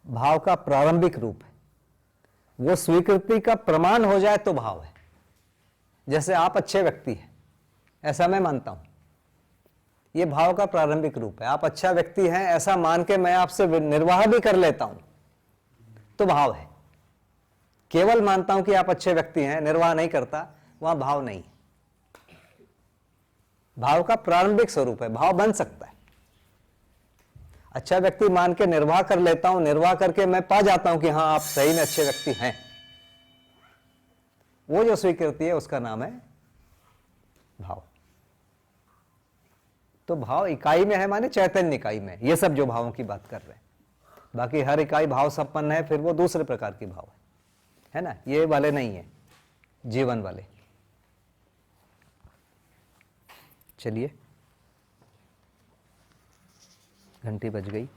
भाव का प्रारंभिक रूप है। वो स्वीकृति का प्रमाण हो जाए तो भाव है। जैसे आप अच्छे व्यक्ति हैं, ऐसा मैं मानता हूं, ये भाव का प्रारंभिक रूप है। आप अच्छा व्यक्ति हैं ऐसा मान के मैं आपसे निर्वाह भी कर लेता हूं तो भाव है। केवल मानता हूं कि आप अच्छे व्यक्ति हैं, निर्वाह नहीं करता, वहां भाव नहीं। भाव का प्रारंभिक स्वरूप है, भाव बन सकता है। अच्छा व्यक्ति मान के निर्वाह कर लेता हूं, निर्वाह करके मैं पा जाता हूं कि हां आप सही में अच्छे व्यक्ति हैं, वो जो स्वीकृति है उसका नाम है भाव। तो भाव इकाई में है, माने चैतन्य इकाई में। ये सब जो भावों की बात कर रहे हैं, बाकी हर इकाई भाव संपन्न है, फिर वो दूसरे प्रकार की भाव है ना, ये वाले नहीं है, जीवन वाले। चलिए, घंटी बज गई।